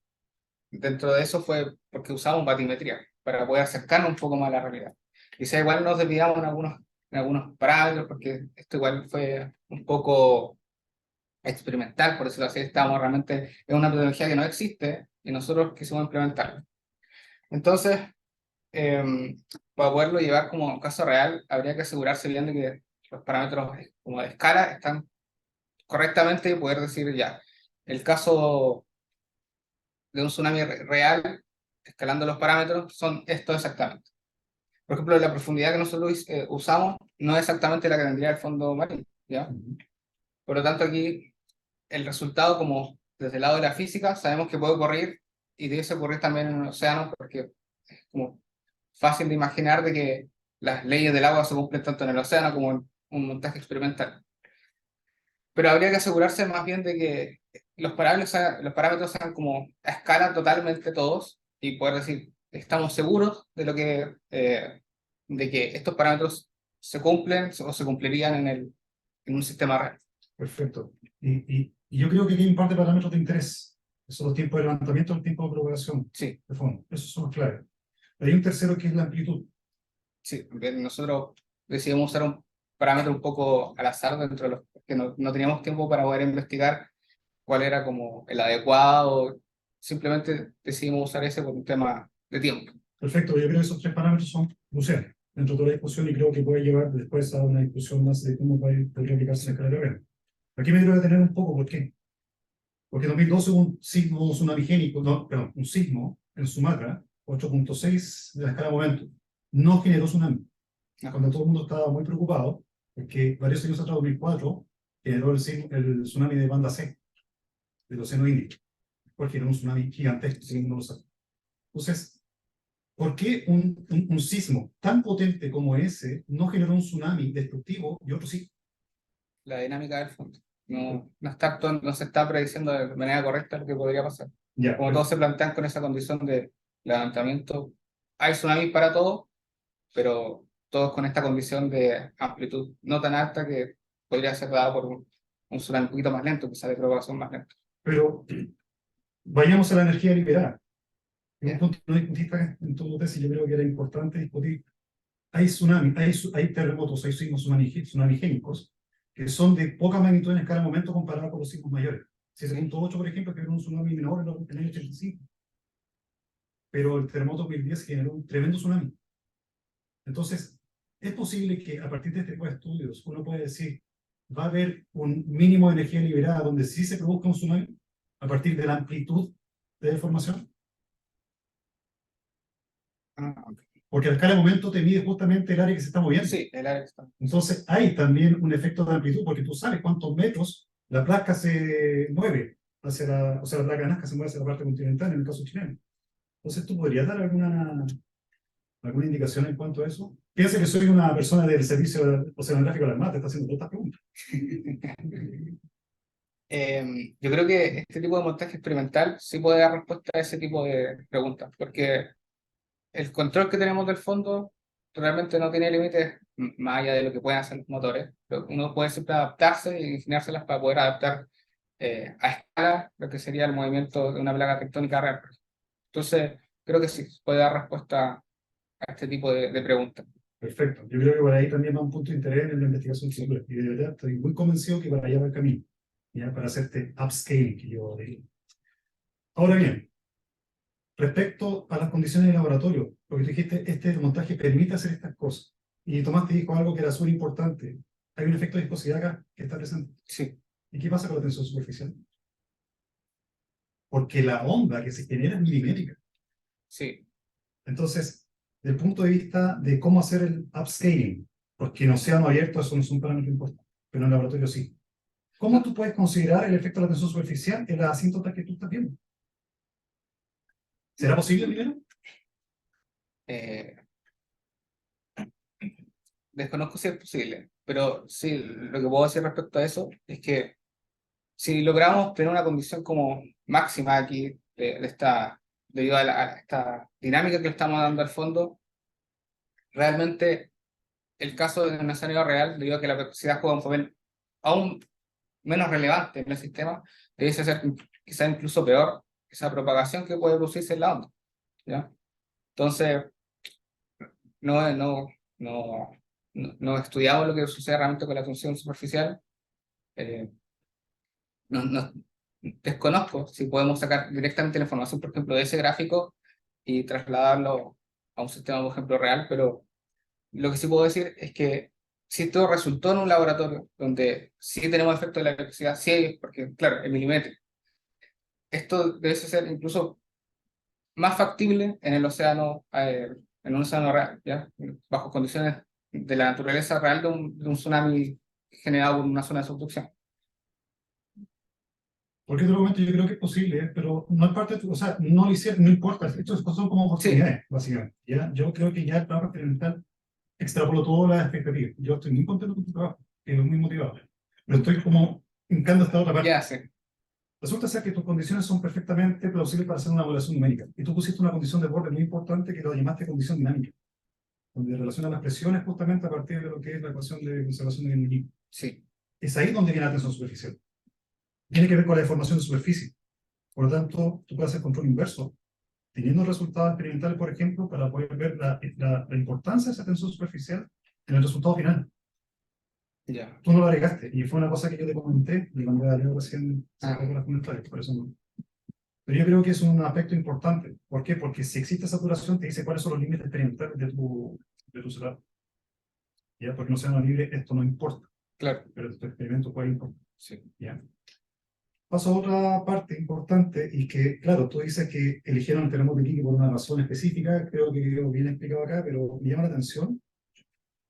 dentro de eso fue porque usamos batimetría para poder acercarnos un poco más a la realidad. Y si igual nos desviamos en algunos parámetros, porque esto igual fue un poco experimental, por decirlo así, estamos realmente en una metodología que no existe y nosotros quisimos implementarla. Entonces, para poderlo llevar como un caso real, habría que asegurarse bien de que los parámetros como de escala están correctamente y poder decir ya, el caso de un tsunami real, escalando los parámetros, son esto exactamente. Por ejemplo, la profundidad que nosotros usamos no es exactamente la que tendría el fondo marino, ¿ya? Por lo tanto, aquí el resultado, como desde el lado de la física, sabemos que puede ocurrir y debe ocurrir también en el océano, porque es como fácil de imaginar de que las leyes del agua se cumplen tanto en el océano como en un montaje experimental. Pero habría que asegurarse más bien de que los parámetros sean como a escala totalmente todos y poder decir, estamos seguros de que estos parámetros se cumplen o se cumplirían en un sistema real. Perfecto. Y yo creo que aquí hay un par de parámetros de interés. Esos son los tiempos de levantamiento y el tiempo de propagación Sí, de fondo. Esos son los claves. Pero hay un tercero que es la amplitud. sí. Nosotros decidimos usar un parámetro un poco al azar dentro de los que no teníamos tiempo para poder investigar cuál era como el adecuado. Simplemente decidimos usar ese por un tema de tiempo. Perfecto. Yo creo que esos tres parámetros son cruciales dentro de toda la discusión y creo que puede llevar después a una discusión más de cómo podría aplicarse la escala de real. Aquí me quiero detener un poco. ¿Por qué? Porque en 2012 hubo un sismo tsunami génico, no, perdón, un sismo en Sumatra, 8.6 de la escala de momento. No generó tsunami. Cuando todo el mundo estaba muy preocupado, porque varios años atrás, 2004, generó el tsunami de banda C, del Océano Índico, porque era un tsunami gigantesco, según uno lo sabe. Entonces, ¿por qué un sismo tan potente como ese no generó un tsunami destructivo y otro sí? La dinámica del fondo. No se está prediciendo de manera correcta lo que podría pasar. Ya, Como todos se plantean con esa condición de levantamiento, hay tsunamis para todos, pero todos con esta condición de amplitud no tan alta que podría ser dada por un tsunami un poquito más lento, quizás de propagación más lenta. pero vayamos a la energía liberada. un punto que no discutiste en tu tesis, yo creo que era importante discutir. Hay tsunamis, hay terremotos, hay sismos tsunamigénicos, que son de poca magnitud en escala de momento comparado con los sismos mayores. 7.8, por ejemplo, que era un tsunami menor en el 85. Pero el terremoto 2010 generó un tremendo tsunami. Entonces, es posible que a partir de este tipo de estudios uno puede decir, va a haber un mínimo de energía liberada donde sí se produzca un tsunami a partir de la amplitud de deformación. Ok. Porque la escala de momento te mide justamente el área que se está moviendo. Sí, el área que está. Entonces hay también un efecto de amplitud, porque tú sabes cuántos metros la placa se mueve hacia la, o sea, la placa de Nazca se mueve hacia la parte continental, en el caso chileno. Entonces, ¿tú podrías dar alguna ¿alguna indicación en cuanto a eso? Piensa que soy una persona del servicio oceanográfico de la Armada, te está haciendo todas estas preguntas. Yo creo que este tipo de montaje experimental sí puede dar respuesta a ese tipo de preguntas, porque el control que tenemos del fondo realmente no tiene límites más allá de lo que pueden hacer los motores. Pero uno puede siempre adaptarse y ingeniárselas para poder adaptar a escala lo que sería el movimiento de una placa tectónica real. Entonces, creo que sí, puede dar respuesta a este tipo de preguntas. Perfecto. Yo creo que por ahí también va un punto de interés en la investigación futura. Y de verdad estoy muy convencido que para allá va el camino, ¿ya? Para hacerte upscaling, que yo diría. Ahora bien, respecto a las condiciones de laboratorio, lo que tú dijiste, este montaje permite hacer estas cosas. Y Tomás te dijo algo que era súper importante. Hay un efecto de viscosidad acá que está presente. Sí, ¿Y qué pasa con la tensión superficial? Porque la onda que se genera es milimétrica. sí. Entonces, desde el punto de vista de cómo hacer el upscaling, porque en océano abierto eso no es un parámetro importante, pero en laboratorio sí. ¿Cómo tú puedes considerar el efecto de la tensión superficial en las asíntotas que tú estás viendo? ¿Será posible primero? Eh, Desconozco si es posible, pero sí, lo que puedo decir respecto a eso es que si logramos tener una condición como máxima aquí de esta, debido a esta dinámica que le estamos dando al fondo, realmente el caso de un escenario real, debido a que la velocidad juega un papel aún menos relevante en el sistema, debe ser quizá incluso peor esa propagación que puede producirse en la onda, ¿ya? Entonces, no, no, no, no estudiamos lo que sucede realmente con la tensión superficial. No, desconozco si podemos sacar directamente la información, por ejemplo, de ese gráfico y trasladarlo a un sistema, por ejemplo, real, pero lo que sí puedo decir es que si esto resultó en un laboratorio donde sí tenemos efecto de la electricidad, sí, porque, claro, es milimétrico, esto debe ser incluso más factible en el océano, en un océano real, ¿ya? Bajo condiciones de la naturaleza real de un tsunami generado por una zona de subducción. Porque otro momento yo creo que es posible, pero no es parte de o sea, no lo hicieron, no importa, estos son como oportunidades, básicamente. ¿Ya? Yo creo que ya el trabajo experimental extrapoló todas las expectativas. Yo estoy muy contento con tu trabajo, estoy muy motivado. Pero estoy como hincando esta otra parte. Ya, sí. Resulta ser que tus condiciones son perfectamente plausibles para hacer una evaluación numérica. Y tú pusiste una condición de borde muy importante que lo llamaste condición dinámica, donde relaciona las presiones justamente a partir de lo que es la ecuación de conservación de energía. Sí. Es ahí donde viene la tensión superficial. Tiene que ver con la deformación de superficie. Por lo tanto, tú puedes hacer control inverso, teniendo resultados experimentales, por ejemplo, para poder ver la importancia de esa tensión superficial en el resultado final. Ya. Tú no lo agregaste, y fue una cosa que yo te comenté, y cuando Leo recién se Ah. con los comentarios, por eso no. Pero yo creo que es un aspecto importante. ¿Por qué? Porque si existe saturación, te dice cuáles son los límites experimentales de tu celular. ¿Ya? Porque en océano libre esto no importa, Claro. pero tu experimento puede importar. Sí. ¿Ya? Paso a otra parte importante, y que, claro, tú dices que eligieron el terremoto de Iquique por una razón específica, creo que quedó bien explicado acá, pero me llama la atención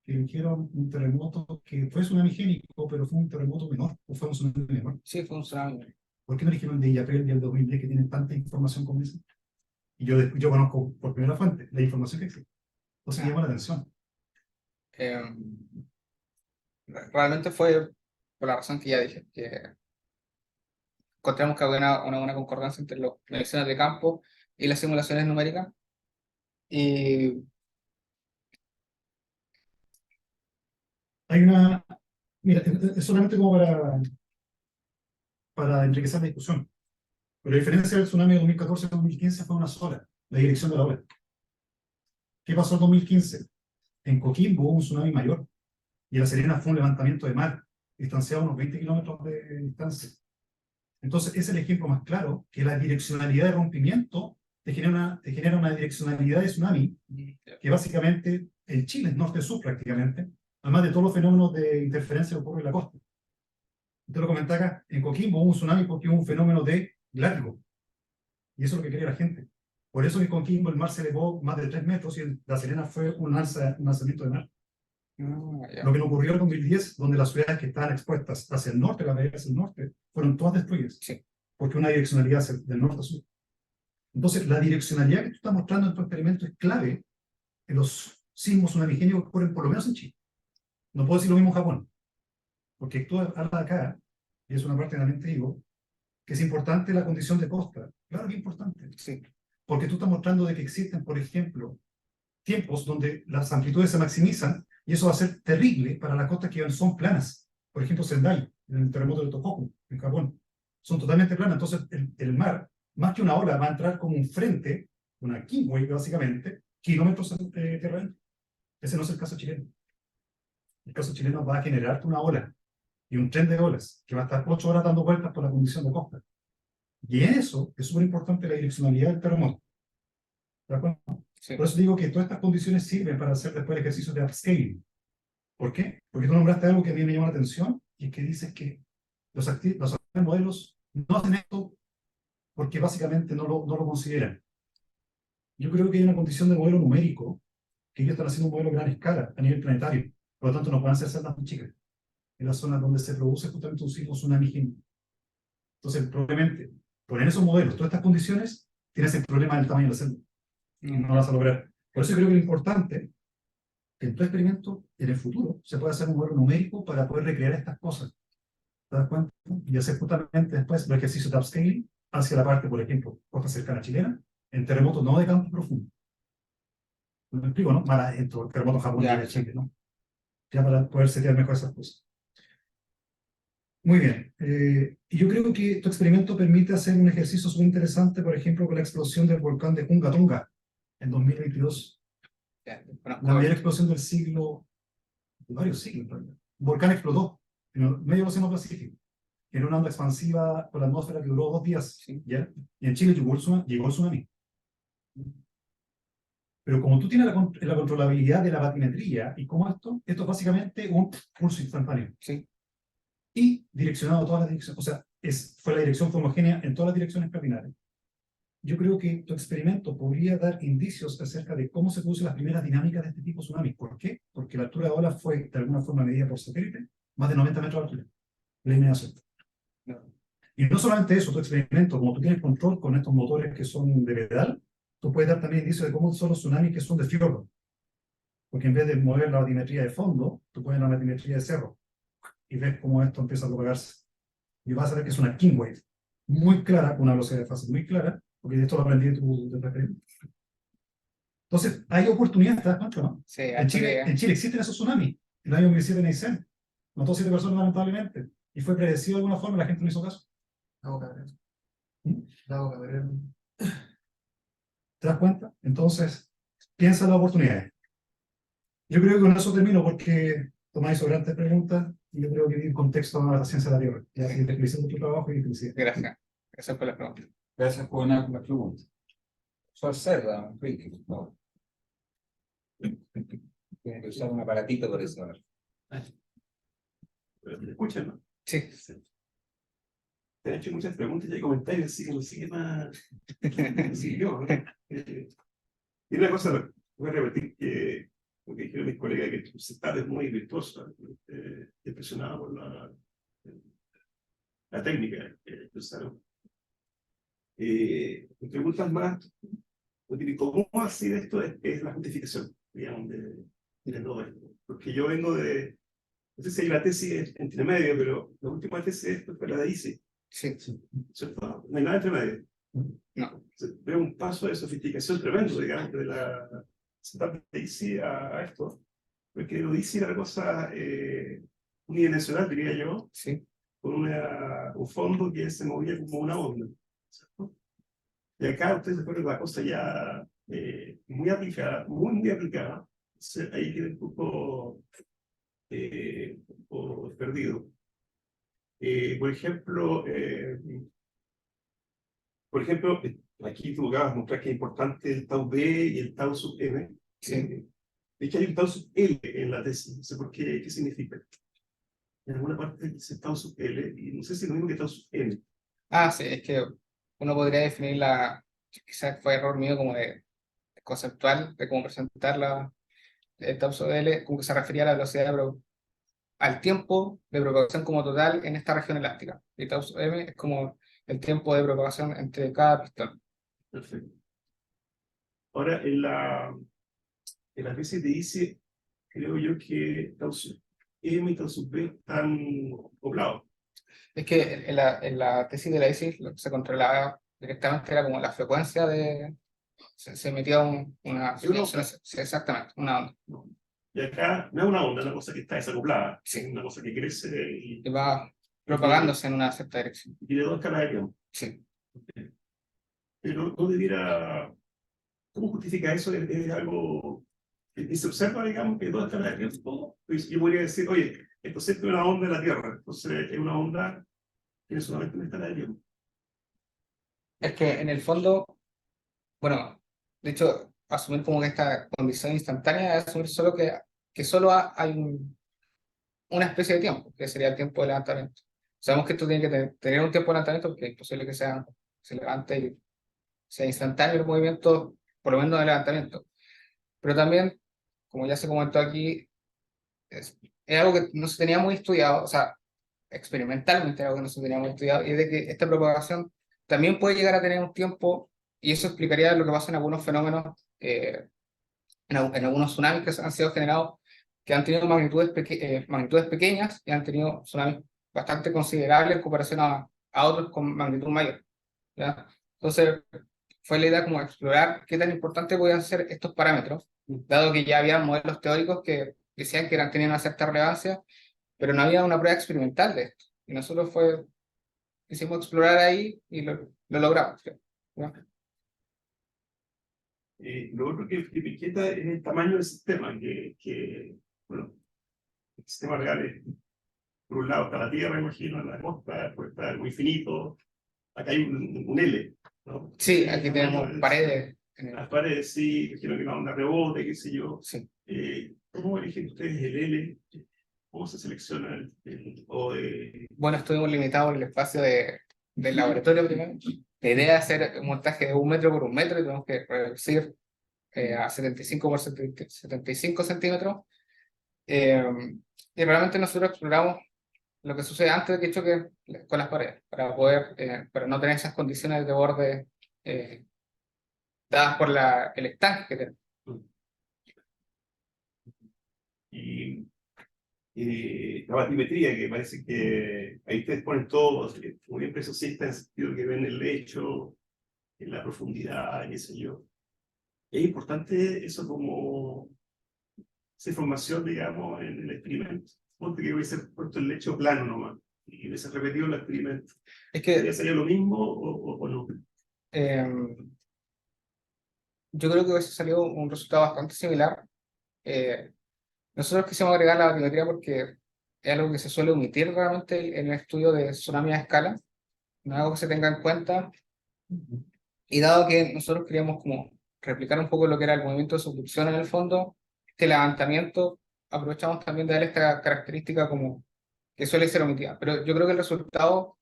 que eligieron un terremoto que fue tsunamigénico, pero fue un terremoto menor, o fue un tsunami menor. Sí, fue un tsunami. ¿Por qué no eligieron el de Illapel y el 2010 que tienen tanta información como esa? Y yo conozco por primera fuente la información que existe. Entonces llama la atención. Realmente fue por la razón que ya dije, que encontramos que había una buena concordancia entre las mediciones de campo y las simulaciones numéricas. Y Hay una, mira, es solamente como para enriquecer la discusión. Pero la diferencia del tsunami de 2014 a 2015 fue una sola. la dirección de la ola. ¿Qué pasó en 2015? En Coquimbo hubo un tsunami mayor y en La Serena fue un levantamiento de mar, distanciado a unos 20 kilómetros de distancia. Entonces, es el ejemplo más claro que la direccionalidad de rompimiento te genera una direccionalidad de tsunami que básicamente en Chile es norte-sur prácticamente, además de todos los fenómenos de interferencia que ocurren en la costa. Te lo comenté acá, en Coquimbo hubo un tsunami porque hubo un fenómeno de látigo. Y eso es lo que quería la gente. Por eso en Coquimbo el mar se elevó más de 3 metros y en La Serena fue un alzamiento de mar. Lo que no ocurrió en 2010, donde las ciudades que estaban expuestas hacia el norte, las bahías hacia el norte, fueron todas destruidas. Sí. Porque una direccionalidad del norte a sur. Entonces, la direccionalidad que tú estás mostrando en tu experimento es clave en los sismos tsunamigénicos que ocurren por lo menos en Chile. No puedo decir lo mismo en Japón. Porque tú hablas acá, y es una parte que también te digo, que es importante la condición de costa. Claro que es importante. Sí. Porque tú estás mostrando de que existen, por ejemplo, tiempos donde las amplitudes se maximizan y eso va a ser terrible para las costas que son planas. Por ejemplo, Sendai, en el terremoto de Tohoku, en Japón. Son totalmente planas. Entonces, el mar, más que una ola, va a entrar como un frente, una king wave, básicamente, kilómetros de terreno. Ese no es el caso chileno. El caso chileno va a generarte una ola y un tren de olas que va a estar 8 horas dando vueltas por la condición de costa. Y en eso es súper importante la direccionalidad del terremoto. ¿De acuerdo? Sí. Por eso digo que todas estas condiciones sirven para hacer después el ejercicio de upscaling. ¿Por qué? Porque tú nombraste algo que a mí me llama la atención y es que dices que los actuales modelos no hacen esto porque básicamente no lo consideran. Yo creo que hay una condición de modelo numérico que ellos están haciendo un modelo a gran escala a nivel planetario. Por lo tanto, no pueden hacer celdas muy chicas en las zonas donde se produce justamente un sismo tsunami. Entonces, probablemente, poner esos modelos, todas estas condiciones, tienes el problema del tamaño de la celda. Y no lo vas a lograr. Por eso creo que lo importante es que en tu experimento, en el futuro, se puede hacer un modelo numérico para poder recrear estas cosas. ¿Te das cuenta? Y hacer justamente después los ejercicios de upscaling hacia la parte, por ejemplo, costa cercana chilena, en terremotos no de campo profundo. ¿Me explico, no? Para en todo el terremoto japonés de Chile, ¿no? Ya para poder setear mejor esas cosas. Muy bien. Y yo creo que tu experimento permite hacer un ejercicio súper interesante, por ejemplo, con la explosión del volcán de Hunga Tonga en 2022. La mayor explosión del siglo, de varios siglos, en realidad. Un volcán explotó en el medio del Océano Pacífico, en una onda expansiva por la atmósfera que duró 2 días. Sí. ¿Ya? Y en Chile llegó el tsunami. Pero como tú tienes la controlabilidad de la batimetría y como esto es básicamente un pulso instantáneo. Sí. Y direccionado a todas las direcciones. O sea, la dirección fue homogénea en todas las direcciones cardinales. Yo creo que tu experimento podría dar indicios acerca de cómo se producen las primeras dinámicas de este tipo de tsunami. ¿Por qué? Porque la altura de ola fue de alguna forma medida por satélite, más de 90 metros de altura. La inmediación. No. Y no solamente eso, tu experimento, como tú tienes control con estos motores que son de pedal, tú puedes dar también indicios de cómo son los tsunamis que son de fiordo. Porque en vez de mover la batimetría de fondo, tú pones la batimetría de cerro. Y ves cómo esto empieza a propagarse. Y vas a ver que es una king wave muy clara, con una velocidad de fase muy clara, porque esto lo aprendí de tu experimento. Entonces, hay oportunidades, ¿te das cuenta, no? Sí, En Chile existen esos tsunamis. En el año 2007 en Aysén. Mató 7 personas lamentablemente. Y fue predecido de alguna forma, la gente no hizo caso. ¿Te das cuenta? Entonces, piensa en las oportunidades. Yo creo que con eso termino porque tomáis sobrantes preguntas y yo creo que hay contexto a la ciencia de la Tierra. Ya, y te felicito por tu trabajo y felicidades. Gracias. Gracias por la pregunta. Gracias por una pregunta. Solo cerda, Enrique, por favor. Tiene que usar un aparatito por eso. ¿Me escuchan, no? Sí. Te han hecho muchas preguntas y hay comentarios, así que no sé qué más. Sí, yo, ¿no? Y una cosa, voy a repetir que, porque dijeron mis colegas que tu setup es muy virtuoso, impresionado por la técnica que usaron. Me preguntas más, ¿cómo así de esto es la justificación, digamos, de todo esto? Porque yo vengo de, no sé si hay una tesis entre medio, pero la última tesis de esto fue la de ICI. Sí. ¿Cierto? No hay nada entre medio. No. Veo un paso de sofisticación tremendo, digamos, de la setup de ICI a esto. Porque lo de ICI era una cosa unidimensional, diría yo, Sí. con un fondo que se movía como una onda. ¿Cierto? Y acá ustedes se ponen una cosa ya muy aplicada, muy aplicada. Entonces, ahí queda un poco perdido. Por ejemplo, aquí tú acabas de mostrar que es importante el tau B y el tau sub M. Sí. De hecho, hay un tau sub L en la tesis, no sé por qué, qué significa. En alguna parte dice tau sub L, y no sé si es lo mismo que tau sub M. Ah, sí, es que uno podría definir quizás fue error mío como de conceptual, de cómo presentar el tau sub L, como que se refería a la velocidad al tiempo de propagación como total en esta región elástica. Y tau sub M es como el tiempo de propagación entre cada pistón. Perfecto. Ahora, en la tesis te dice, creo yo, que tau sub M y tau sub B están poblados. Es que en la tesis de la ISIS lo que se controlaba directamente era como la frecuencia de... Se metía una... Sí, una sí, exactamente, una onda. Y acá no es una onda, es una cosa que está desacoplada, Sí. es una cosa que crece Y va propagándose en una cierta dirección. y tiene dos escalas de tiempo. Sí. Pero no debiera. ¿Cómo justifica eso? ¿Es algo que se observa, digamos, que dos escalas de tiempo? Pues yo podría decir, oye, esto es una onda de la Tierra, entonces es una onda que tiene solamente una escala de tiempo. Es que en el fondo, bueno, de hecho, asumir como que esta condición instantánea es asumir solo que solo hay una especie de tiempo, que sería el tiempo de levantamiento. Sabemos que esto tiene que tener un tiempo de levantamiento porque es posible que se levante y sea instantáneo el movimiento, por lo menos de levantamiento. Pero también, como ya se comentó aquí, es algo que no se tenía muy estudiado, o sea, experimentalmente algo que no se tenía muy estudiado, y es de que esta propagación también puede llegar a tener un tiempo, y eso explicaría lo que pasa en algunos fenómenos, en algunos tsunamis que han sido generados, que han tenido magnitudes pequeñas y han tenido tsunamis bastante considerables en comparación a otros con magnitud mayor, ¿ya? Entonces, fue la idea como explorar qué tan importante podían ser estos parámetros, dado que ya había modelos teóricos que decían que tenían una cierta relevancia, pero no había una prueba experimental de esto. Y nosotros quisimos explorar ahí y lo logramos. ¿Ya? Lo otro que me inquieta es el tamaño del sistema, bueno, el sistema real es, por un lado está la Tierra, imagino, la costa, después está muy finito, acá hay un L, ¿no? Sí, aquí tenemos paredes. Las paredes, sí, imagino que la onda rebote, qué sé yo. Sí. ¿Cómo eligen ustedes el L? ¿Cómo se selecciona Bueno, estuvimos limitados en el espacio del laboratorio primero. La idea es hacer un montaje de 1 metro por 1 metro y tenemos que reducir a 75 por 75 centímetros. Y realmente nosotros exploramos lo que sucede antes de que choque con las paredes, para no tener esas condiciones de borde dadas por el estanque que tenemos. Y la batimetría, que parece que ahí ustedes ponen todo, muy bien preciosista en el sentido que ven el lecho, en la profundidad, qué sé yo. Es importante eso como esa información, digamos, en el experimento. Ponte que hubiese puesto el lecho plano nomás y hubiese repetido el experimento. Es que ¿Sería lo mismo o no? yo creo que hubiese salido un resultado bastante similar. Nosotros quisimos agregar la batimetría porque es algo que se suele omitir realmente en el estudio de tsunami a escala, no es algo que se tenga en cuenta, y dado que nosotros queríamos como replicar un poco lo que era el movimiento de subducción en el fondo, este levantamiento, aprovechamos también de dar esta característica como que suele ser omitida, pero yo creo que el resultado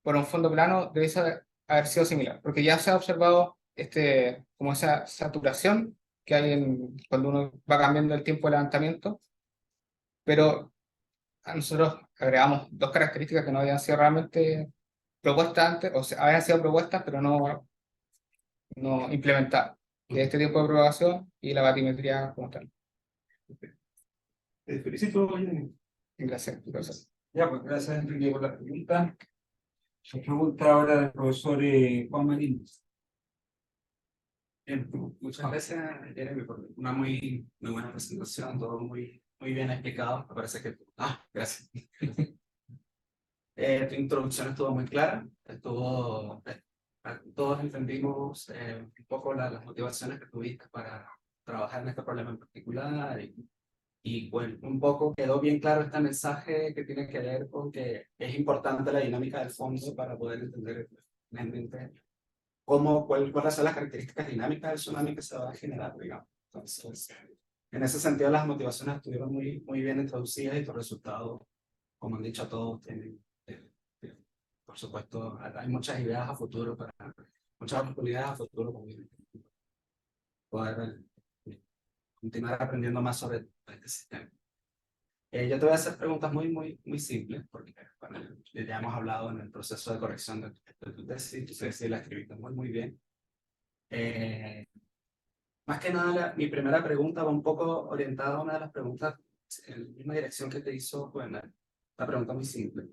por un fondo plano debe haber sido similar, porque ya se ha observado como esa saturación que hay cuando uno va cambiando el tiempo de levantamiento, pero a nosotros agregamos dos características que no habían sido realmente propuestas antes, o sea, habían sido propuestas, pero no implementadas, que es este tiempo de propagación y la batimetría como tal. Te felicito, Jenny. Gracias, profesor. Ya, pues gracias Enrique por la pregunta. La pregunta ahora del profesor Juan Marín. Muchas gracias, Jeremy, por una muy buena presentación, todo muy bien explicado. Me parece que. Tu introducción estuvo muy clara, me todos entendimos un poco las motivaciones que tuviste para trabajar en este problema en particular y pues un poco quedó bien claro este mensaje que tiene que ver con que es importante la dinámica del fondo para poder entender realmente cuáles son las características dinámicas del tsunami que se va a generar, digamos. Entonces, en ese sentido, las motivaciones estuvieron muy bien introducidas y los resultados, como han dicho todos, tienen, por supuesto, hay muchas ideas a futuro, muchas oportunidades a futuro para poder continuar aprendiendo más sobre este sistema. Yo te voy a hacer preguntas muy simples, porque bueno, ya hemos hablado en el proceso de corrección de tu tesis la escribiste muy bien. Más que nada, mi primera pregunta va un poco orientada a una de las preguntas en la misma dirección que te hizo, bueno, la pregunta muy simple.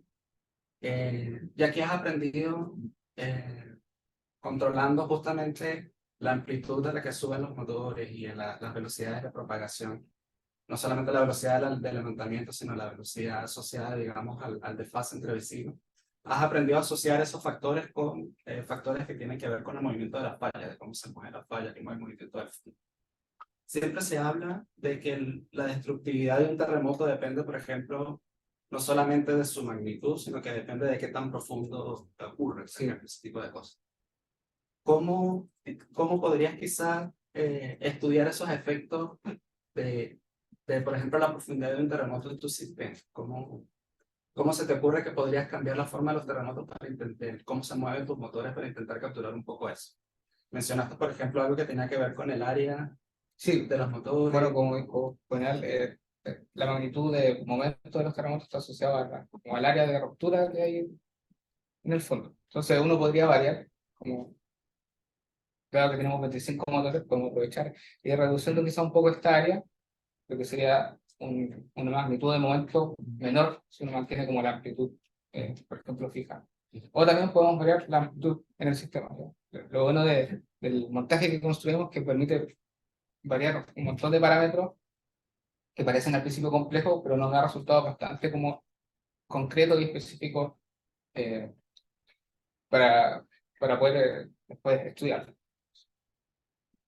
Ya que has aprendido controlando justamente la amplitud a la que suben los motores y las velocidades de propagación, no solamente la velocidad del levantamiento, sino la velocidad asociada, digamos, al desfase entre vecinos. Has aprendido a asociar esos factores con factores que tienen que ver con el movimiento de la falla, de cómo se mueve la falla, cómo el movimiento del flujo. Siempre se habla de que la destructividad de un terremoto depende, por ejemplo, no solamente de su magnitud, sino que depende de qué tan profundo ocurre ese tipo de cosas. ¿Cómo podrías quizás estudiar esos efectos de, por ejemplo, la profundidad de un terremoto en tu sistema? ¿Cómo se te ocurre que podrías cambiar la forma de los terremotos para intentar, cómo se mueven tus motores para intentar capturar un poco eso? Mencionaste, por ejemplo, algo que tenía que ver con el área de los motores. Bueno, como dijo Juvenal, la magnitud de momento de los terremotos está asociada como al área de ruptura que hay en el fondo. Entonces uno podría variar, como claro que tenemos 25 motores, podemos aprovechar y ir reduciendo quizá un poco esta área, lo que sería una magnitud de momento menor si uno mantiene como la amplitud, por ejemplo, fija. O también podemos variar la amplitud en el sistema, ¿no? Lo bueno del montaje que construimos que permite variar un montón de parámetros que parecen al principio complejos, pero nos da resultados bastante como concretos y específicos eh, para poder después estudiar.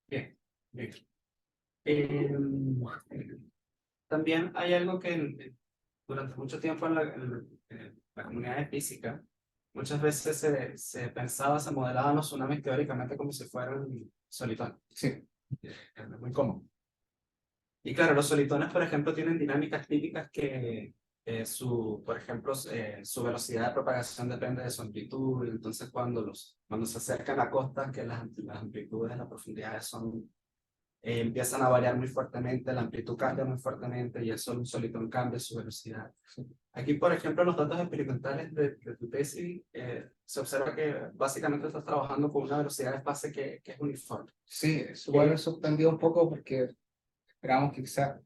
Bien, bien. También hay algo que durante mucho tiempo en la comunidad de física, muchas veces se pensaba, se modelaban los tsunamis teóricamente como si fueran solitones. Sí. Es muy común. Y claro, los solitones, por ejemplo, tienen dinámicas típicas que por ejemplo, su velocidad de propagación depende de su amplitud. Y entonces, cuando se acercan a costas, que las amplitudes, las profundidades empiezan a variar muy fuertemente, la amplitud cambia muy fuertemente y eso un solitón cambia su velocidad. Aquí, por ejemplo, los datos experimentales de tu tesis, se observa que básicamente estás trabajando con una velocidad de fase que es uniforme. Sí, eso igual me sorprendió un poco porque esperábamos que quizás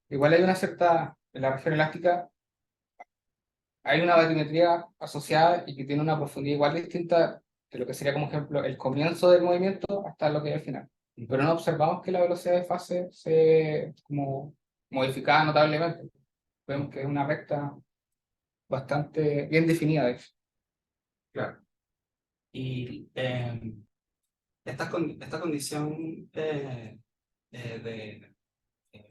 igual hay una cierta, en la región elástica hay una batimetría asociada y que tiene una profundidad igual distinta de lo que sería como ejemplo el comienzo del movimiento hasta lo que es el final. Pero no observamos que la velocidad de fase se como modificaba notablemente. Vemos que es una recta bastante bien definida, de hecho. Claro. Y esta condición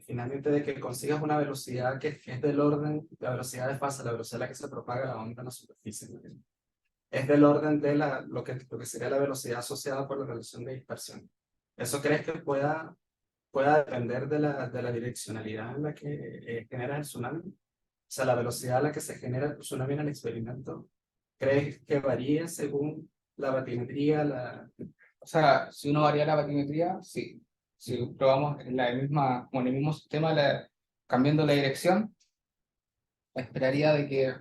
finalmente de que consigas una velocidad que es del orden, la velocidad de fase, la velocidad a la que se propaga la onda en la superficie, ¿no? Es del orden de lo que sería la velocidad asociada por la relación de dispersión. ¿Eso crees que pueda depender de la direccionalidad en la que genera el tsunami? O sea, la velocidad a la que se genera el tsunami en el experimento, ¿crees que varía según la batimetría? O sea, si uno varía la batimetría, sí. Si probamos en el mismo sistema, cambiando la dirección, esperaría de que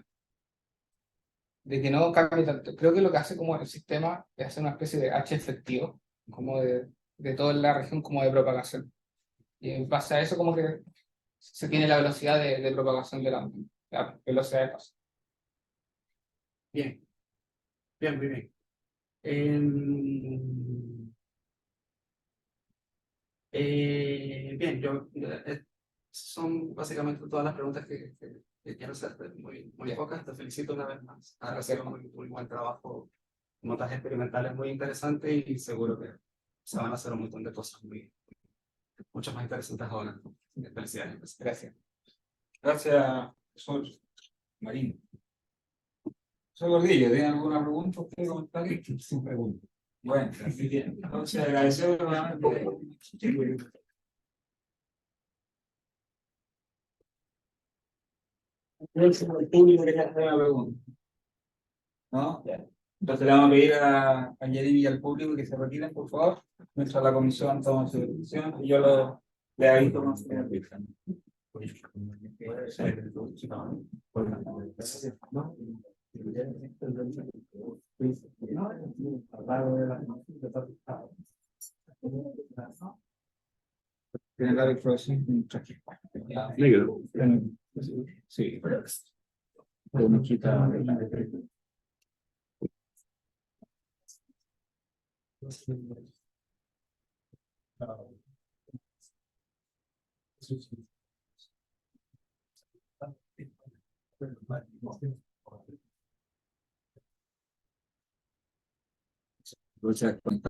no cambie tanto. Creo que lo que hace como el sistema es hacer una especie de H efectivo, como de toda la región como de propagación. Y en base a eso como que se tiene la velocidad de propagación de la velocidad de paso. Bien, bien, muy bien. Bien, son básicamente todas las preguntas que quiero hacerte. Muy pocas, te felicito una vez más. Has hecho muy buen trabajo montajes experimentales muy interesantes y seguro que se van a hacer un montón de cosas mucho más interesantes ahora. Felicidades. Gracias. Gracias, profesor Marín. Profesor Gordillo, ¿tiene alguna pregunta usted, comentario? Sin pregunta. Bueno, así que entonces agradecemos nuevamente. El público que hacer una pregunta. ¿No? Ya. Entonces le vamos a pedir a Jeremy y al público que se retiren, por favor, mientras la comisión toma su decisión y yo le aviso más que me pidan. Tiene la información. Negro. Sí, pero me quita. Muchas gracias.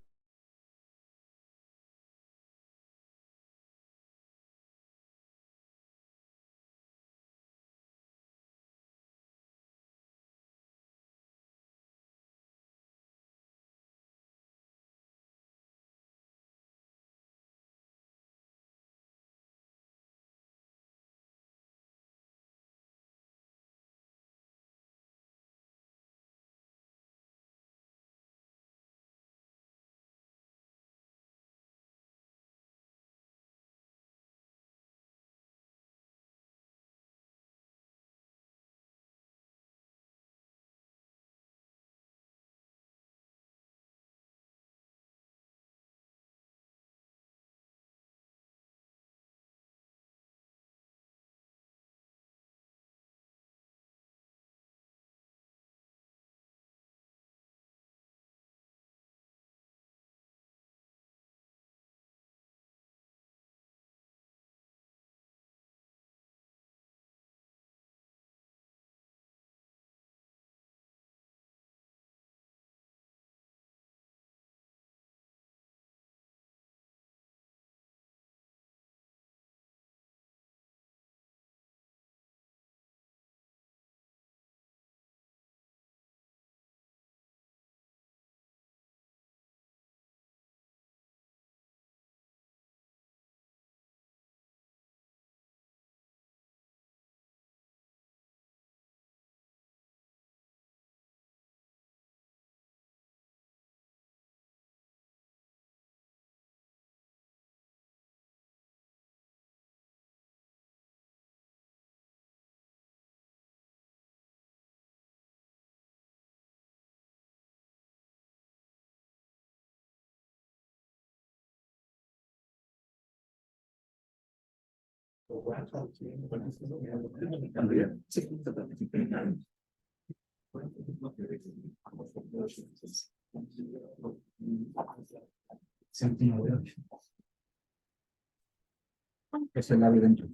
Es el labio dentro.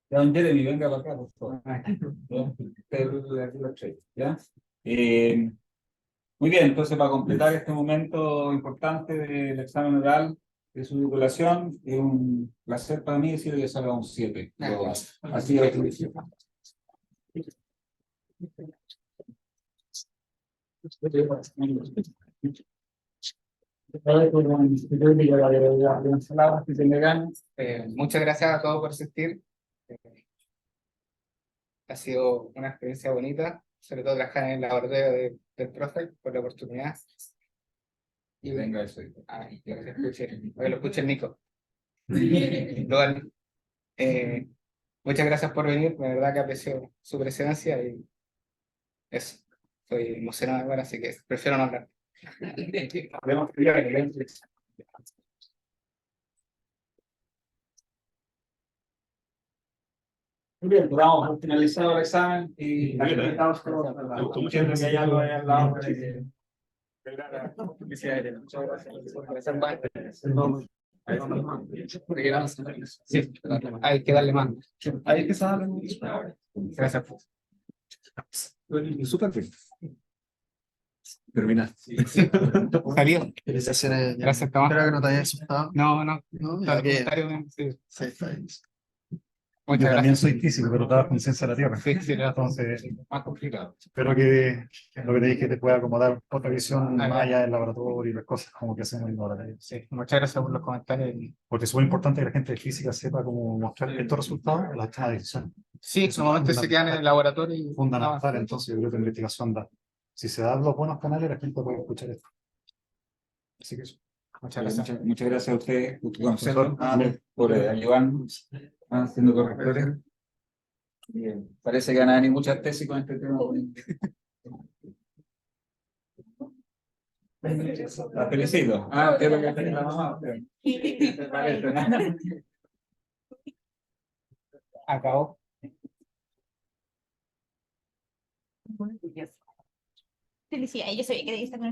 Don Jeremy, venga para acá, por favor. ¿Ya? Muy bien, entonces para completar este momento importante del examen oral de su titulación, es un placer para mí decir que salga un 7. Así es. Muchas gracias a todos por asistir. Ha sido una experiencia bonita, sobre todo trabajar en el laboratorio del profe, por la oportunidad. Y venga eso. Que lo escuche el Nico. Luego, muchas gracias por venir, de verdad que aprecio su presencia y eso. Estoy emocionado ahora, así que prefiero no hablar. Muy bien, vamos a finalizar el examen y Muy bien, estamos que hay algo ahí al lado para que Sí, hay que darle mano. Hay que darle mano. Gracias. Súper bien. Termina. Javier, Felicitaciones. gracias, Tomás. Espero que no te hayas asustado. No, no. No, Los ya que- comentarios, sí. Sí, está bien. Muchas Yo también gracias. soy físico, pero trabajo en ciencia de la Tierra. Sí, sí, Entonces, más complicado. espero que lo que te dije te pueda acomodar otra visión Ah, más ya. allá del laboratorio y las cosas como que hacemos en el laboratorio. Sí, muchas gracias por los comentarios. Porque es muy importante que la gente de física sepa cómo mostrar estos resultados en las tomas de decisión. Sí, normalmente se quedan en el laboratorio y Fundamental, entonces yo creo que la investigación da. Si se dan los buenos canales, la gente puede escuchar esto. Así que eso. muchas gracias. Muchas gracias a ustedes por conocerlo, por ayudarnos haciendo correctores. Parece que van a venir muchas tesis con este tema. La felicito. ¿Qué es lo que hace la mamá? ¿Te parece? Acabó. Felicidades, yo sabía que debía estar con el